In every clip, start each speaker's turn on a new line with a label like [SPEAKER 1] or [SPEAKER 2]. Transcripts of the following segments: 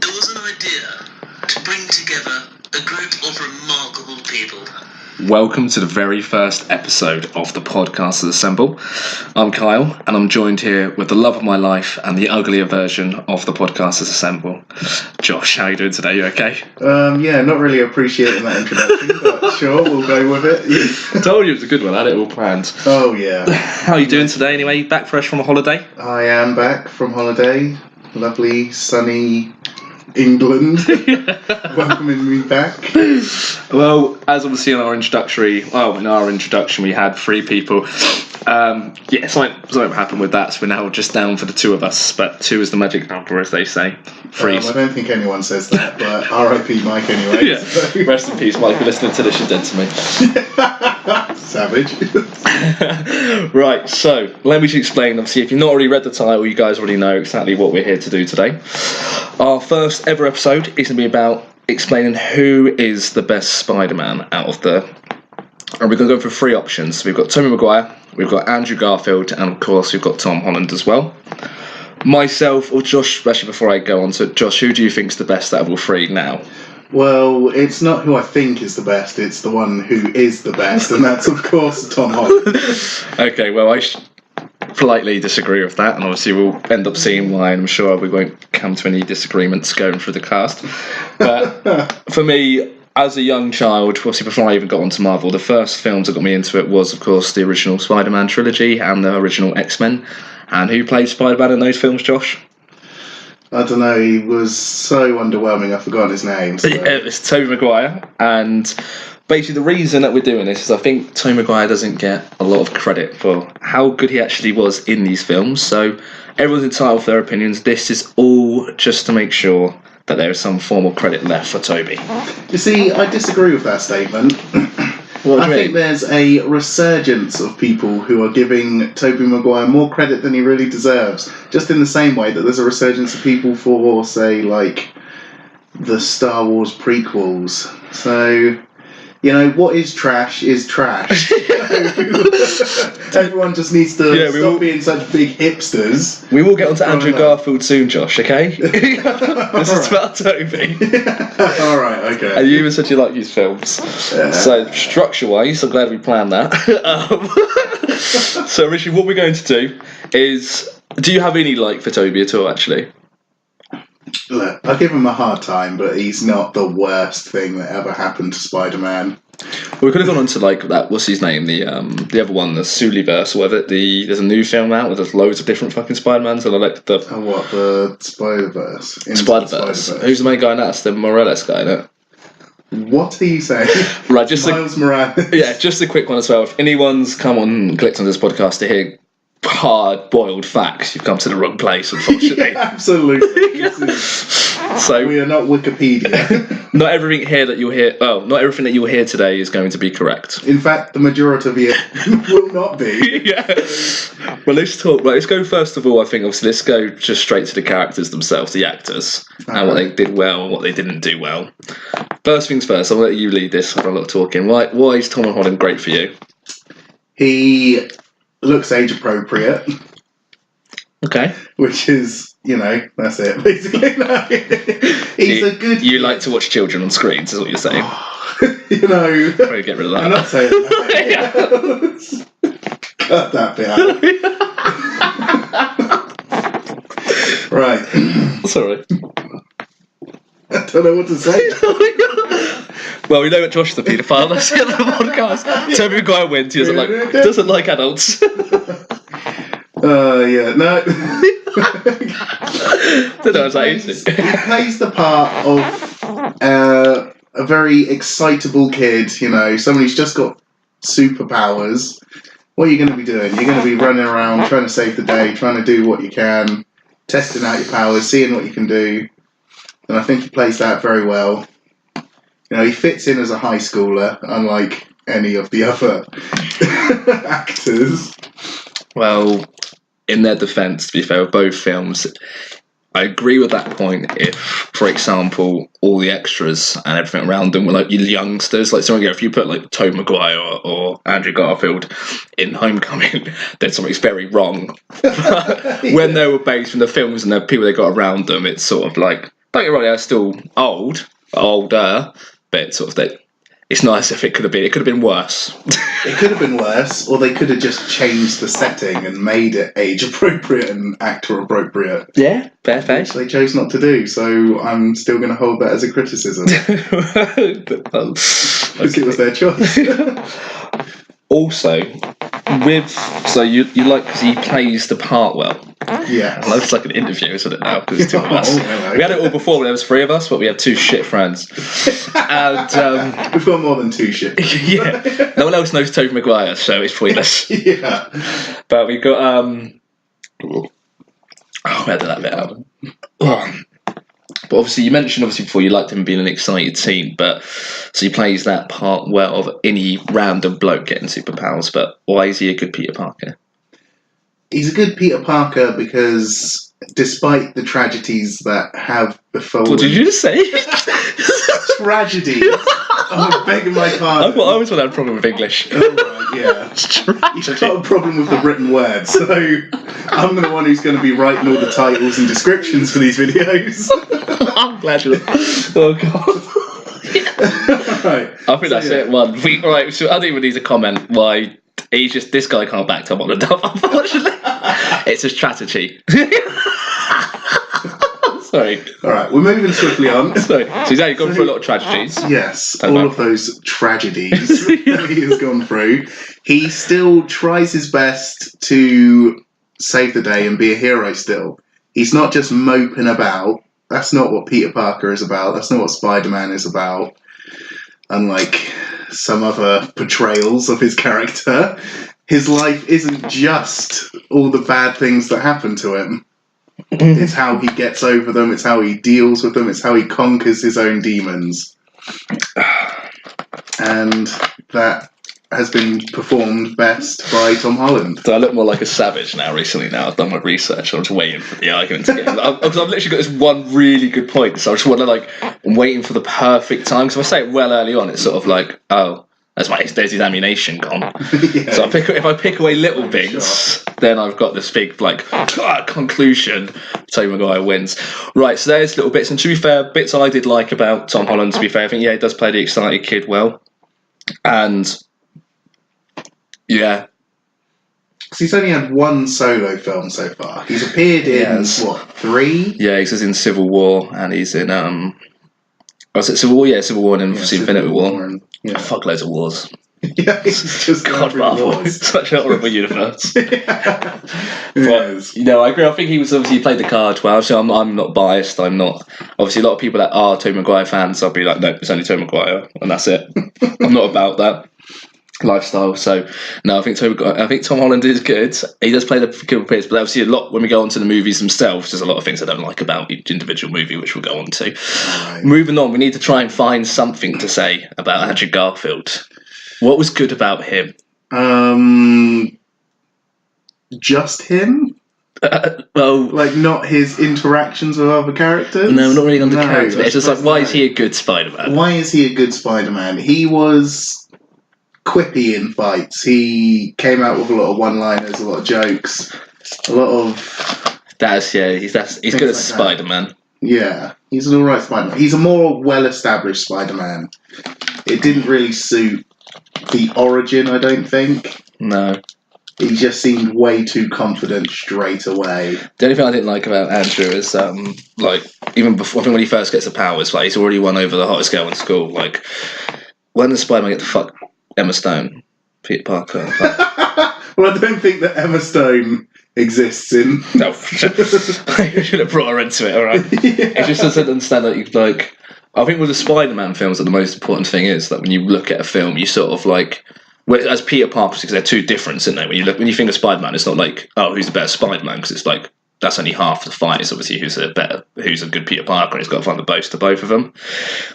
[SPEAKER 1] there was an idea to bring together a group of remarkable people.
[SPEAKER 2] Welcome to the very first episode of the Podcasters Assemble. I'm Kyle, and I'm joined here with the love of my life and the uglier version of the Podcasters Assemble. Josh, how are you doing today? You okay?
[SPEAKER 3] Yeah, not really appreciating that introduction, but sure, we'll go with it.
[SPEAKER 2] I told you it was a good one. I had it all planned.
[SPEAKER 3] Oh, yeah.
[SPEAKER 2] How are you doing today anyway? Back fresh from a holiday?
[SPEAKER 3] I am back from holiday. Lovely, sunny England. Welcoming me back.
[SPEAKER 2] Well, as obviously in our introduction we had three people. Something happened with that, so we're now just down for the two of us, but two is the magic number, as they say. Three.
[SPEAKER 3] I don't think anyone says that, but R.I.P. Mike anyway.
[SPEAKER 2] Yeah. So. Rest in peace, Mike. You're listening to this, you're dead to me.
[SPEAKER 3] Savage.
[SPEAKER 2] Right, so let me just explain. Obviously, if you've not already read the title, you guys already know exactly what we're here to do today. Our first ever episode is going to be about explaining who is the best Spider-Man out of the... And we're going to go for three options. We've got Tobey Maguire, we've got Andrew Garfield, and of course we've got Tom Holland as well. Myself, or Josh, actually before I go on to Josh, who do you think's the best out of all three now?
[SPEAKER 3] Well, it's not who I think is the best, it's the one who is the best, and that's of course Tom Holland.
[SPEAKER 2] Okay, well I politely disagree with that, and obviously we'll end up seeing why, and I'm sure we won't come to any disagreements going through the cast. But for me, as a young child, obviously before I even got onto Marvel, the first films that got me into it was, of course, the original Spider-Man trilogy and the original X-Men. And who played Spider-Man in those films, Josh?
[SPEAKER 3] I don't know, he was so underwhelming, I've forgotten his name. So.
[SPEAKER 2] Yeah, it's Tobey Maguire, and basically the reason that we're doing this is I think Tobey Maguire doesn't get a lot of credit for how good he actually was in these films, so everyone's entitled to their opinions. This is all just to make sure that there is some form of credit left for Tobey.
[SPEAKER 3] You see, I disagree with that statement. I think there's a resurgence of people who are giving Tobey Maguire more credit than he really deserves. Just in the same way that there's a resurgence of people for, say, like, the Star Wars prequels. So, you know, what is trash is trash. Everyone just needs to stop being such big hipsters.
[SPEAKER 2] We will get onto Andrew Garfield soon, Josh, okay? This is about Tobey.
[SPEAKER 3] Alright, okay.
[SPEAKER 2] And you even said you like these films. Yeah. So, structure-wise, I'm glad we planned that. So, Richie, what we're going to do is... Do you have any like for Tobey at all, actually?
[SPEAKER 3] Look, I give him a hard time, but he's not the worst thing that ever happened to Spider-Man.
[SPEAKER 2] Well, we could have gone on to like that. What's his name? The other one, the Sullyverse, or whatever. There's a new film out where there's loads of different fucking Spider-Mans, and I like the.
[SPEAKER 3] Oh, what, the Spider-Verse?
[SPEAKER 2] Spider-Verse. Who's the main guy in that? It's the Morales guy, isn't it?
[SPEAKER 3] What are you saying?
[SPEAKER 2] Right, just
[SPEAKER 3] Miles Morales.
[SPEAKER 2] Yeah, just a quick one as well. If anyone's come on and clicked on this podcast to hear hard-boiled facts, you've come to the wrong place, unfortunately.
[SPEAKER 3] Yeah, absolutely.
[SPEAKER 2] So
[SPEAKER 3] we are not Wikipedia.
[SPEAKER 2] Not everything that you'll hear today is going to be correct.
[SPEAKER 3] In fact, the majority of it will not be.
[SPEAKER 2] Yeah. Well, let's talk. Right, let's go first of all. I think obviously let's go just straight to the characters themselves, the actors, and what they did well and what they didn't do well. First things first. I'll let you lead this. I have a lot of talking. Why is Tom Holland great for you?
[SPEAKER 3] He looks age appropriate.
[SPEAKER 2] Okay.
[SPEAKER 3] Which is, you know, that's it, basically. He's a good...
[SPEAKER 2] You like to watch children on screens, is what you're saying?
[SPEAKER 3] You know...
[SPEAKER 2] Probably get rid of that.
[SPEAKER 3] I'm not saying that. Cut that bit out. Right.
[SPEAKER 2] Sorry.
[SPEAKER 3] I don't know what to say.
[SPEAKER 2] Well, we know that Josh is the paedophile. That's the end of the podcast. Tobey Maguire wins. He doesn't like adults.
[SPEAKER 3] Yeah, no.
[SPEAKER 2] Don't know, it's that easy.
[SPEAKER 3] He plays the part of a very excitable kid, you know, someone who's just got superpowers. What are you going to be doing? You're going to be running around trying to save the day, trying to do what you can, testing out your powers, seeing what you can do. And I think he plays that very well. You know, he fits in as a high schooler, unlike any of the other actors.
[SPEAKER 2] Well, in their defence, to be fair, with both films, I agree with that point if, for example, all the extras and everything around them were like youngsters. Like, if you put like Tobey Maguire or Andrew Garfield in Homecoming, then something's very wrong. When they were based in the films and the people they got around them, it's sort of like don't get me wrong, they're still older, but sort of that. It's nice if it could have been worse.
[SPEAKER 3] It could have been worse, or they could have just changed the setting and made it age appropriate and actor appropriate.
[SPEAKER 2] Yeah, fair face.
[SPEAKER 3] They chose not to do, so I'm still going to hold that as a criticism. Because it was their choice.
[SPEAKER 2] Also, so you like because he plays the part well.
[SPEAKER 3] Yeah.
[SPEAKER 2] I love it's like an interview, isn't it now? Because it's two of us.
[SPEAKER 3] Oh, hello.
[SPEAKER 2] We had it all before when there was 3 of us, but we had 2 shit friends. And
[SPEAKER 3] we've got more than 2 shit.
[SPEAKER 2] yeah, no one else knows Tobey Maguire, so it's pointless.
[SPEAKER 3] Yeah.
[SPEAKER 2] But we got where did that bit out? But obviously, you mentioned before you liked him being an excited teen, but so he plays that part well of any random bloke getting superpowers. But why is he a good Peter Parker?
[SPEAKER 3] He's a good Peter Parker because despite the tragedies that have befallen...
[SPEAKER 2] What did you just say?
[SPEAKER 3] Tragedy. I'm begging my pardon.
[SPEAKER 2] I always had a problem with English.
[SPEAKER 3] Oh, right, yeah. You've got a problem with the written word, so I'm the one who's going to be writing all the titles and descriptions for these videos.
[SPEAKER 2] I'm glad you're... Oh, God.
[SPEAKER 3] Right.
[SPEAKER 2] I think that's it. Right, so I don't even need to comment why this guy can't back Tom Holland up, unfortunately. It's a strategy. Sorry.
[SPEAKER 3] Alright, we're moving swiftly on.
[SPEAKER 2] Sorry. So he's only gone through a lot of tragedies.
[SPEAKER 3] Yes, all of those tragedies that he has gone through. He still tries his best to save the day and be a hero still. He's not just moping about. That's not what Peter Parker is about. That's not what Spider-Man is about. Unlike some other portrayals of his character, his life isn't just all the bad things that happen to him. It's how he gets over them, it's how he deals with them, it's how he conquers his own demons. And that has been performed best by Tom Holland.
[SPEAKER 2] So I look more like a savage now recently. Now I've done my research. I'm just waiting for the argument to get because I've literally got this one really good point. So I just want to I'm waiting for the perfect time. Because if I say it well early on, it's sort of like, oh, there's his ammunition gone.
[SPEAKER 3] Yeah.
[SPEAKER 2] So if I pick away little bits, then I've got this big conclusion. Tobey Maguire wins. Right, so there's little bits. And to be fair, bits I did like about Tom Holland. To be fair, I think he does play the excited kid well, and yeah.
[SPEAKER 3] Because he's only had 1 solo film so far. He's appeared in, 3?
[SPEAKER 2] Yeah, he's in Civil War, and he's in, was it Civil War? Yeah, Civil War, and then obviously Infinity War.
[SPEAKER 3] And,
[SPEAKER 2] Fuck loads of wars.
[SPEAKER 3] Yeah, it's just
[SPEAKER 2] God, Marvel. It's such a horrible universe.
[SPEAKER 3] Yeah.
[SPEAKER 2] But, I agree. I think he played the card well. So I'm not biased. I'm not. Obviously, a lot of people that are Tobey Maguire fans, I'll be like, no, it's only Tobey Maguire, and that's it. I'm not about that lifestyle. So no, I think Tom Holland is good. He does play the good bits, but obviously a lot when we go on to the movies themselves, there's a lot of things I don't like about each individual movie, which we'll go on to. Right. Moving on, we need to try and find something to say about Andrew Garfield. What was good about him?
[SPEAKER 3] Just him?
[SPEAKER 2] Well,
[SPEAKER 3] not his interactions with other characters?
[SPEAKER 2] No, not really on the character. It's just why is he a good Spider-Man?
[SPEAKER 3] Why is he a good Spider-Man? He was quippy in fights. He came out with a lot of one-liners, a lot of jokes, a lot of...
[SPEAKER 2] He's good as Spider-Man.
[SPEAKER 3] Yeah, he's an alright Spider-Man. He's a more well-established Spider-Man. It didn't really suit the origin, I don't think.
[SPEAKER 2] No.
[SPEAKER 3] He just seemed way too confident straight away.
[SPEAKER 2] The only thing I didn't like about Andrew is, even before, I think when he first gets the powers, he's already won over the hottest girl in school. When does Spider-Man get to fuck Emma Stone? Peter Parker?
[SPEAKER 3] Well, I don't think that Emma Stone exists in...
[SPEAKER 2] No, you should have brought her into it, alright? Yeah. It just doesn't understand that I think with the Spider-Man films, that the most important thing is that when you look at a film, you sort of as Peter Parker, because they're two different, isn't they? When you think of Spider-Man, it's not who's the better Spider-Man, because it's that's only half the fight. It's obviously who's a good Peter Parker, and he's got to find the boast of both of them.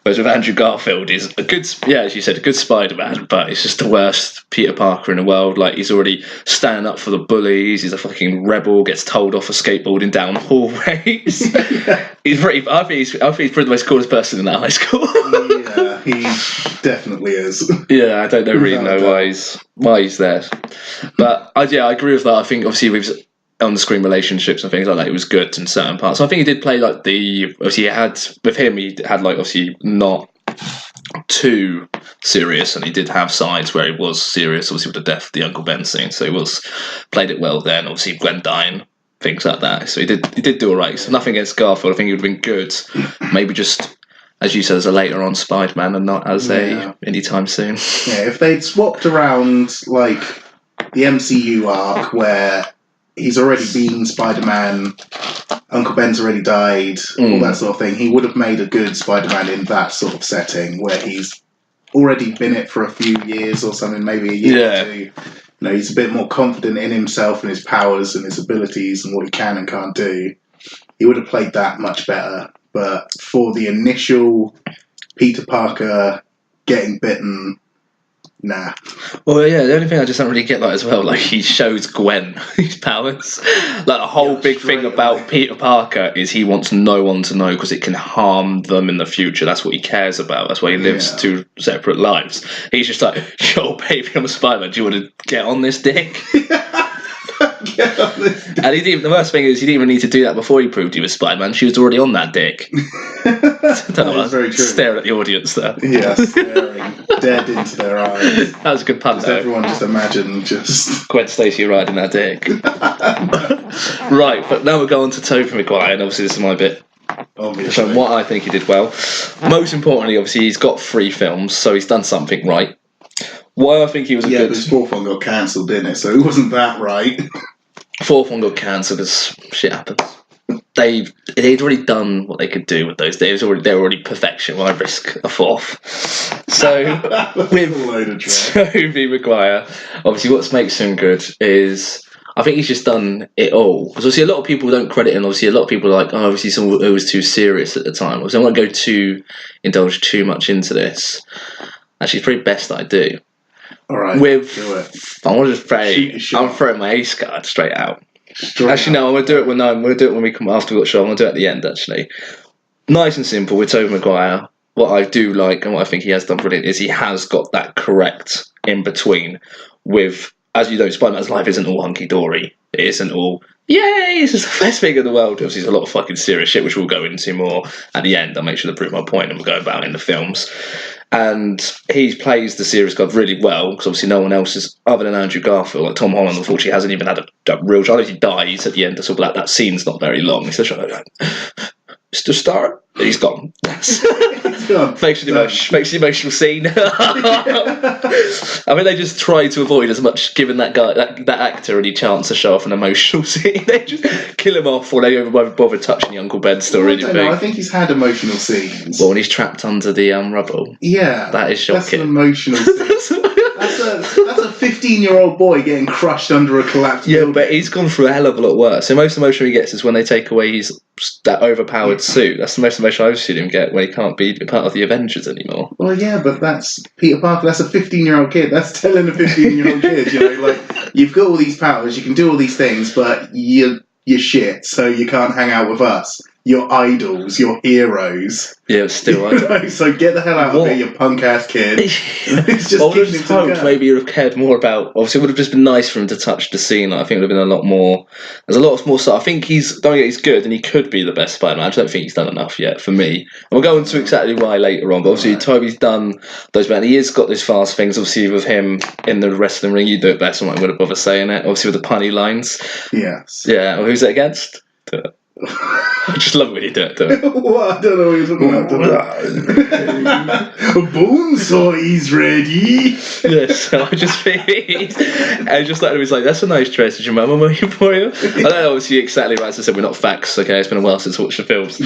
[SPEAKER 2] Whereas with Andrew Garfield, is a good, as you said, a good Spider-Man, but he's just the worst Peter Parker in the world. He's already standing up for the bullies. He's a fucking rebel. Gets told off for skateboarding down hallways. Yeah. I think he's probably the most coolest person in that high school.
[SPEAKER 3] Yeah, he definitely is.
[SPEAKER 2] Yeah, I don't really know why he's there. But I agree with that. I think obviously on-screen relationships and things like that, it was good in certain parts. So I think he did play like obviously he had like obviously not too serious, and he did have sides where he was serious, obviously with the death of the Uncle Ben scene. So he played it well then. Obviously Gwen dying, things like that. So he did do alright. So nothing against Garfield. I think he would have been good. Maybe just, as you said, as a later on Spider-Man and not as a anytime soon.
[SPEAKER 3] Yeah, if they'd swapped around like the MCU arc where he's already been Spider-Man, Uncle Ben's already died, all that sort of thing, he would have made a good Spider-Man in that sort of setting where he's already been it for a few years or something, maybe a year or two. You know, he's a bit more confident in himself and his powers and his abilities and what he can and can't do. He would have played that much better. But for the initial Peter Parker getting bitten, nah.
[SPEAKER 2] Well, yeah, the only thing I just don't really get that as well, like he shows Gwen his powers. Like the whole big thing about Peter Parker is he wants no one to know because it can harm them in the future. That's what he cares about. That's why he lives two separate lives. He's just like, yo, baby, I'm a Spider-Man. Do you want to get on this dick? And the worst thing is he didn't even need to do that before he proved he was Spider-Man. She was already on that dick.
[SPEAKER 3] That's very true.
[SPEAKER 2] Stare at the audience there.
[SPEAKER 3] Yeah, staring dead into their eyes.
[SPEAKER 2] That was a good pun, though.
[SPEAKER 3] Everyone just imagine
[SPEAKER 2] Gwen Stacy riding that dick. Right, but now we'll go on to Tobey Maguire, and obviously this is my bit.
[SPEAKER 3] Obviously.
[SPEAKER 2] So what I think he did well. Most importantly, obviously, he's got 3 films, so he's done something right. Why I think he was a good...
[SPEAKER 3] Yeah, but his 4th one got cancelled, didn't it? So it wasn't that right.
[SPEAKER 2] 4th one got cancelled because shit happens. They'd already done what they could do with those. They were already perfection. Why risk a 4th? So with Tobey Maguire, obviously what makes him good is I think he's just done it all. Because obviously a lot of people don't credit him. Obviously a lot of people are like, oh, obviously it was too serious at the time. Obviously I won't indulge too much into this. Actually, it's probably best that I do.
[SPEAKER 3] All right,
[SPEAKER 2] do it. I want to just I'm throwing my ace card straight out. No, I'm going to do it when we come after we've got show. I'm going to do it at the end, actually. Nice and simple with Tobey Maguire. What I do like and what I think he has done brilliant is he has got that correct in between with, as you know, Spider-Man's life isn't all hunky-dory. It isn't all, yay, this is the best thing in the world. Obviously, there's a lot of fucking serious shit, which we'll go into more at the end. I'll make sure to prove my point and we'll go about in the films. And he plays the serious card really well because obviously no one else is, other than Andrew Garfield, like Tom Holland, unfortunately hasn't even had a real chance. He dies at the end, so that scene's not very long. He's just like, Mr. Star, he's gone. Makes the emotional scene. I mean, they just try to avoid as much giving that guy, that actor, any chance to show off an emotional scene. They just kill him off, or they don't even bother touching the Uncle Ben story.
[SPEAKER 3] I think he's had emotional scenes.
[SPEAKER 2] Well, when he's trapped under the rubble.
[SPEAKER 3] Yeah,
[SPEAKER 2] that is shocking.
[SPEAKER 3] That's an emotional scene. That's a 15-year-old boy getting crushed under a collapsed building.
[SPEAKER 2] But he's gone through a hell of a lot worse. The most emotional he gets is when they take away that overpowered suit. That's the most emotional I've seen him get when he can't be part of the Avengers anymore.
[SPEAKER 3] Well, yeah, but that's Peter Parker. That's a 15-year-old kid. That's telling a 15-year-old kid, you know, like, you've got all these powers, you can do all these things, but you're shit, so you can't hang out with us. Your idols, your heroes.
[SPEAKER 2] Yeah, still, I don't know.
[SPEAKER 3] So get the hell out of here, you punk ass kid. It's just
[SPEAKER 2] I would have hoped maybe you'd have cared more about. Obviously, it would have just been nice for him to touch the scene. I think it would have been a lot more. There's a lot more. So I think he's good, and he could be the best Spider-Man. I just don't think he's done enough yet for me. And we'll go into exactly why later on. But obviously, Tobey's done those. Man, he has got those fast things. Obviously, with him in the wrestling ring, you do it better. I'm not going to bother saying it. Obviously, with the punny lines.
[SPEAKER 3] Yes.
[SPEAKER 2] Yeah. Well, who's it against? I just love when you do it.
[SPEAKER 3] What? I don't know what you're talking about. Bonesaw is ready.
[SPEAKER 2] Yeah, so I just think I just like, it was like, that's a nice dress. Did your mama make it for you? I don't know, obviously, exactly right. As I said, we're not facts, okay? It's been a while since I watched the films.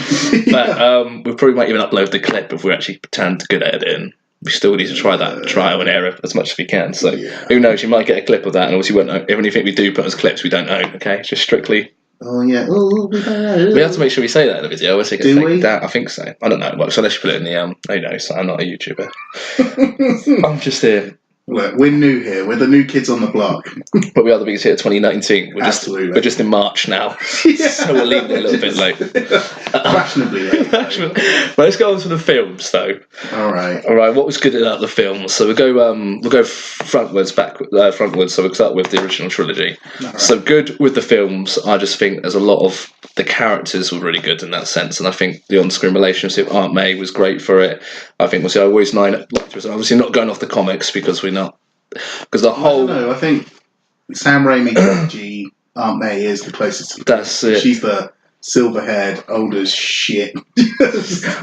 [SPEAKER 2] But we probably might even upload the clip if we actually pretend good at editing. We still need to try that trial and error as much as we can. So who knows? You might get a clip of that, and obviously, we won't know. If anything we do put as clips, we don't know, okay? It's just strictly.
[SPEAKER 3] Oh yeah.
[SPEAKER 2] We have to make sure we say that in the video.
[SPEAKER 3] Do we?
[SPEAKER 2] I think so. I don't know. Well, so unless you put it in the who knows? I'm not a YouTuber. I'm just here
[SPEAKER 3] Look, we're new here. We're the new kids on the block.
[SPEAKER 2] But we are the biggest hit of 2019.
[SPEAKER 3] Absolutely.
[SPEAKER 2] We're just in March now, so we'll leave it a little bit late.
[SPEAKER 3] Fashionably late.
[SPEAKER 2] But let's go on to the films, though.
[SPEAKER 3] All right.
[SPEAKER 2] What was good about the films? So we'll go frontwards, frontwards. So we'll start with the original trilogy.
[SPEAKER 3] Right.
[SPEAKER 2] So good with the films. I just think there's a lot of the characters were really good in that sense, and I think the on-screen relationship Aunt May was great for it. I think I always liked her. Obviously not going off the comics because the whole.
[SPEAKER 3] I think Sam Raimi trilogy, Aunt May is the closest.
[SPEAKER 2] That's it.
[SPEAKER 3] She's the silver-haired, old as shit.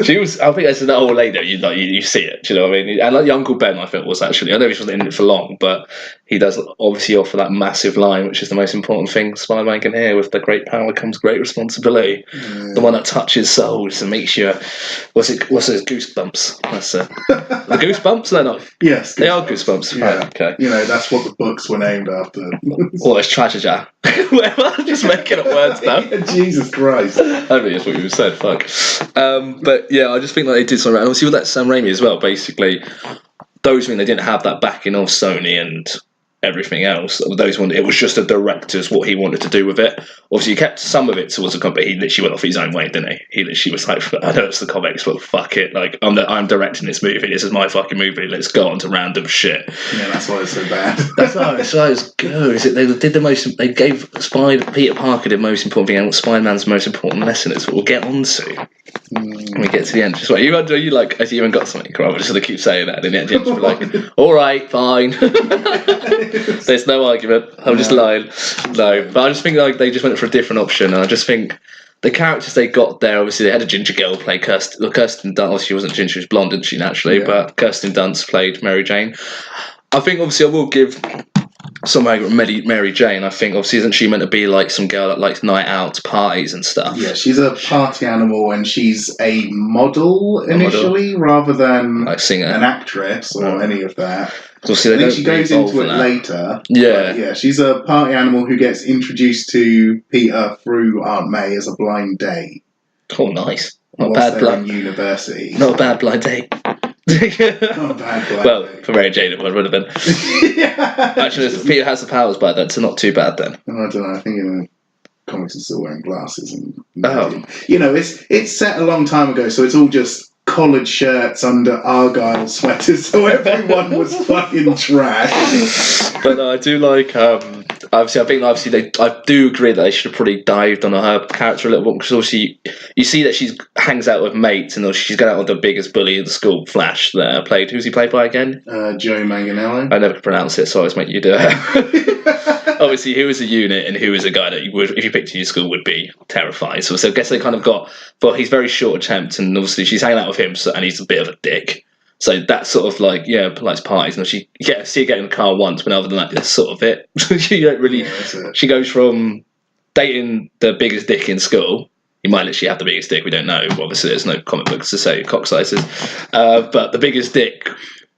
[SPEAKER 2] She was. I think as an old lady, you see it. Do you know what I mean? And like the Uncle Ben, I think was actually. I know he wasn't in it for long, but he does obviously offer that massive line, which is the most important thing Spider-Man can hear. With the great power comes great responsibility. The one that touches souls and makes you. What's it? Goosebumps. That's it. The Goosebumps? They're not.
[SPEAKER 3] Yes,
[SPEAKER 2] they are Goosebumps.
[SPEAKER 3] Yeah.
[SPEAKER 2] Right, okay.
[SPEAKER 3] You know that's what the books were named after.
[SPEAKER 2] Or it's Tragedia. Whatever. Just making up words now.
[SPEAKER 3] Jesus Christ.
[SPEAKER 2] I think that's what you said. Fuck. But yeah, I just think that they did something. And obviously with that Sam Raimi as well. Basically, those when they didn't have that backing of Sony and everything else. Those ones, it was just the director's what he wanted to do with it. Obviously, he kept some of it towards the comic, but he literally went off his own way, didn't he? He literally was like, I know it's the comics, but fuck it. Like, I'm directing this movie. This is my fucking movie. Let's go on to random shit.
[SPEAKER 3] Yeah, that's why it's so bad.
[SPEAKER 2] That's why it's good. They did the most. They gave Peter Parker the most important thing, and what Spider-Man's most important lesson is. What we'll get onto when we get to the end. Just wait. You like? As you even got something, right? We're just gonna keep saying that, and then the end, just be like, all right, fine. There's no argument. I'm just lying. No, but I just think like they just went for a different option, and I just think the characters they got there. Obviously, they had a ginger girl play Kirsten Dunst. Obviously, she wasn't ginger; she was blonde, didn't she? Naturally,
[SPEAKER 3] Yeah.
[SPEAKER 2] but Kirsten Dunst played Mary Jane. I think obviously I will give somehow Mary Jane. I think obviously isn't she meant to be like some girl that likes night out parties and stuff?
[SPEAKER 3] Yeah, she's a party animal, and she's a model initially, rather than
[SPEAKER 2] like singer,
[SPEAKER 3] an actress or any of that.
[SPEAKER 2] I
[SPEAKER 3] think she goes into it later.
[SPEAKER 2] Yeah,
[SPEAKER 3] yeah, she's a party animal who gets introduced to Peter through Aunt May as a blind date.
[SPEAKER 2] Oh, nice. Not a
[SPEAKER 3] bad
[SPEAKER 2] bad blind
[SPEAKER 3] university.
[SPEAKER 2] Not a bad blind date.
[SPEAKER 3] Not a bad blind
[SPEAKER 2] well,
[SPEAKER 3] date.
[SPEAKER 2] for Mary Jane, it would have been.
[SPEAKER 3] Yeah.
[SPEAKER 2] Actually, Peter has the powers by that, so not too bad then.
[SPEAKER 3] I don't know. I think in the comics he's still wearing glasses and.
[SPEAKER 2] Oh.
[SPEAKER 3] You know, it's set a long time ago, so it's all just collared shirts under Argyle sweaters, so everyone was fucking trash.
[SPEAKER 2] But I do like. I do agree that they should have probably dived on her character a little bit, because obviously you see that she hangs out with mates, and she's going out with the biggest bully in the school, Flash. There played. Who's he played by again?
[SPEAKER 3] Joe Manganiello.
[SPEAKER 2] I never could pronounce it, so I always make you do it. Obviously, who is a unit and who is a guy that you would, if you picked in your school, would be terrified. So I guess they kind of got. But he's very short attempt, and obviously she's hanging out with him, and he's a bit of a dick. So that's sort of like, likes parties. And see her get in the car once, but other than that, that's sort of it. She don't really.
[SPEAKER 3] Yeah,
[SPEAKER 2] she goes from dating the biggest dick in school. You might literally have the biggest dick. We don't know. Obviously, there's no comic books to say cock sizes. But the biggest dick,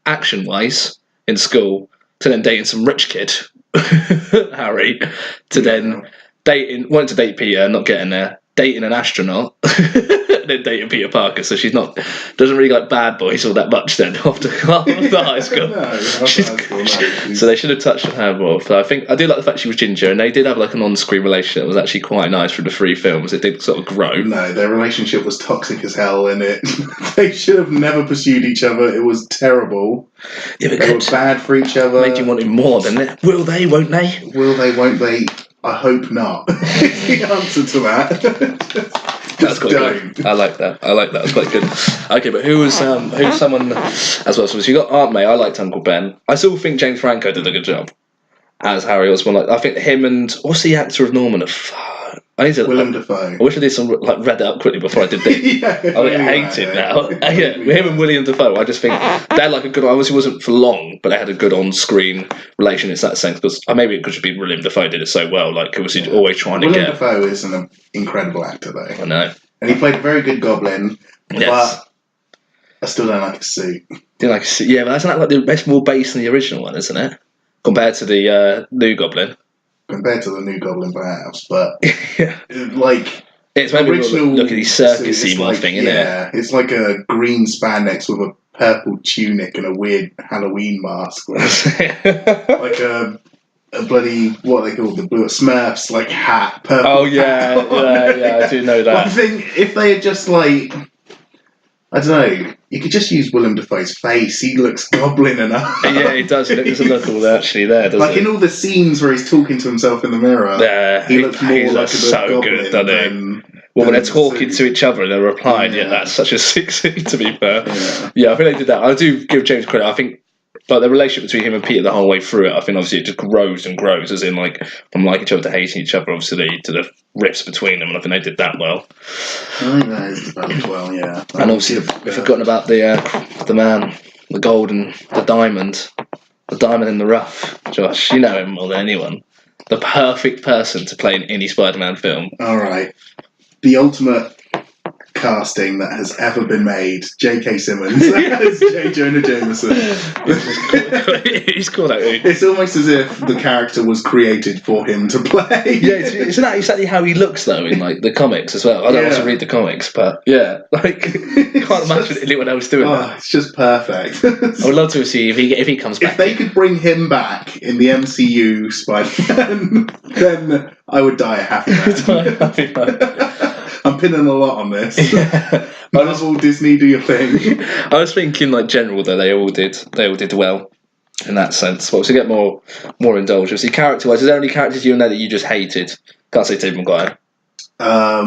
[SPEAKER 2] action-wise, in school, to then dating some rich kid, Harry, to then wanting to date Peter, not getting there, dating an astronaut, then dating Peter Parker. So she's doesn't really like bad boys all that much then after high school. So they should have touched on her more. But I think I do like the fact she was ginger, and they did have like an on-screen relationship that was actually quite nice for the 3 films. It did sort of grow.
[SPEAKER 3] No, their relationship was toxic as hell, and they should have never pursued each other. It was terrible.
[SPEAKER 2] Yeah,
[SPEAKER 3] they were bad for each other.
[SPEAKER 2] Made you want him more, didn't it? Will they? Won't they?
[SPEAKER 3] Will they? Won't they? I hope not. The answer to that.
[SPEAKER 2] That's quite good. I like that. That's quite good. Okay, but who's someone as well? So you got Aunt May. I liked Uncle Ben. I still think James Franco did a good job as Harry Osborn. I think him and what's the actor of Norman?
[SPEAKER 3] Willem Dafoe.
[SPEAKER 2] I wish I did some read that up quickly before I did this. I hate it now. Him and William Dafoe. I just think they had like a good. Obviously, wasn't for long, but they had a good on-screen relation in that sense. Because maybe it could be William Dafoe did it so well. Like obviously, always trying to
[SPEAKER 3] William
[SPEAKER 2] get.
[SPEAKER 3] Dafoe is an incredible actor, though.
[SPEAKER 2] I know,
[SPEAKER 3] and he played a very good Goblin.
[SPEAKER 2] Yes.
[SPEAKER 3] But I still don't like his suit.
[SPEAKER 2] Didn't like his suit. Yeah, but that's more based on the original one, isn't it? Compared to the new Goblin.
[SPEAKER 3] Compared to the new Goblin, perhaps, but
[SPEAKER 2] yeah.
[SPEAKER 3] Like
[SPEAKER 2] it's maybe original. Look at these circusy more thing, isn't it?
[SPEAKER 3] Yeah, it's like a green spandex with a purple tunic and a weird Halloween mask, like a bloody what they call the blue Smurfs like hat. Purple.
[SPEAKER 2] Oh yeah, I do know that.
[SPEAKER 3] I think if they had just like, I don't know, you could just use Willem Dafoe's face. He looks goblin enough.
[SPEAKER 2] Yeah, he does. He doesn't look all actually there, does
[SPEAKER 3] like
[SPEAKER 2] he?
[SPEAKER 3] in all the scenes where he's talking to himself in the mirror,
[SPEAKER 2] He
[SPEAKER 3] looks more like a
[SPEAKER 2] so
[SPEAKER 3] goblin
[SPEAKER 2] good, doesn't he?
[SPEAKER 3] than.
[SPEAKER 2] Well, when they're talking to each other and they're replying, yeah, that's such a sick scene, to be fair. Yeah, I think they did that. I do give James credit. I think like the relationship between him and Peter the whole way through it, I think obviously it just grows and grows, as in like from liking each other to hating each other, obviously, to the rifts between them, and I think they did that well.
[SPEAKER 3] I think that is developed well, yeah.
[SPEAKER 2] And obviously we've forgotten about the man, the gold and the diamond in the rough. Josh, you know him more than anyone. The perfect person to play in any Spider-Man film.
[SPEAKER 3] All right. The ultimate casting that has ever been made, J.K. Simmons as J. Jonah Jameson.
[SPEAKER 2] He's called out.
[SPEAKER 3] It's almost as if the character was created for him to play.
[SPEAKER 2] Yeah, isn't that exactly how he looks though in like the comics as well? I don't also read the comics, but yeah, like can't imagine anyone else doing that.
[SPEAKER 3] It's just perfect.
[SPEAKER 2] I would love to see if he comes back.
[SPEAKER 3] If they could bring him back in the MCU Spider-Man, then I would die a happy man. I'm pinning a lot on this. Yeah. Marvel, Disney, do your thing.
[SPEAKER 2] I was thinking, like general, though they all did well in that sense. But to get more indulgence, character-wise, is there any characters you in there that you just hated? Can't say Tobey Maguire. I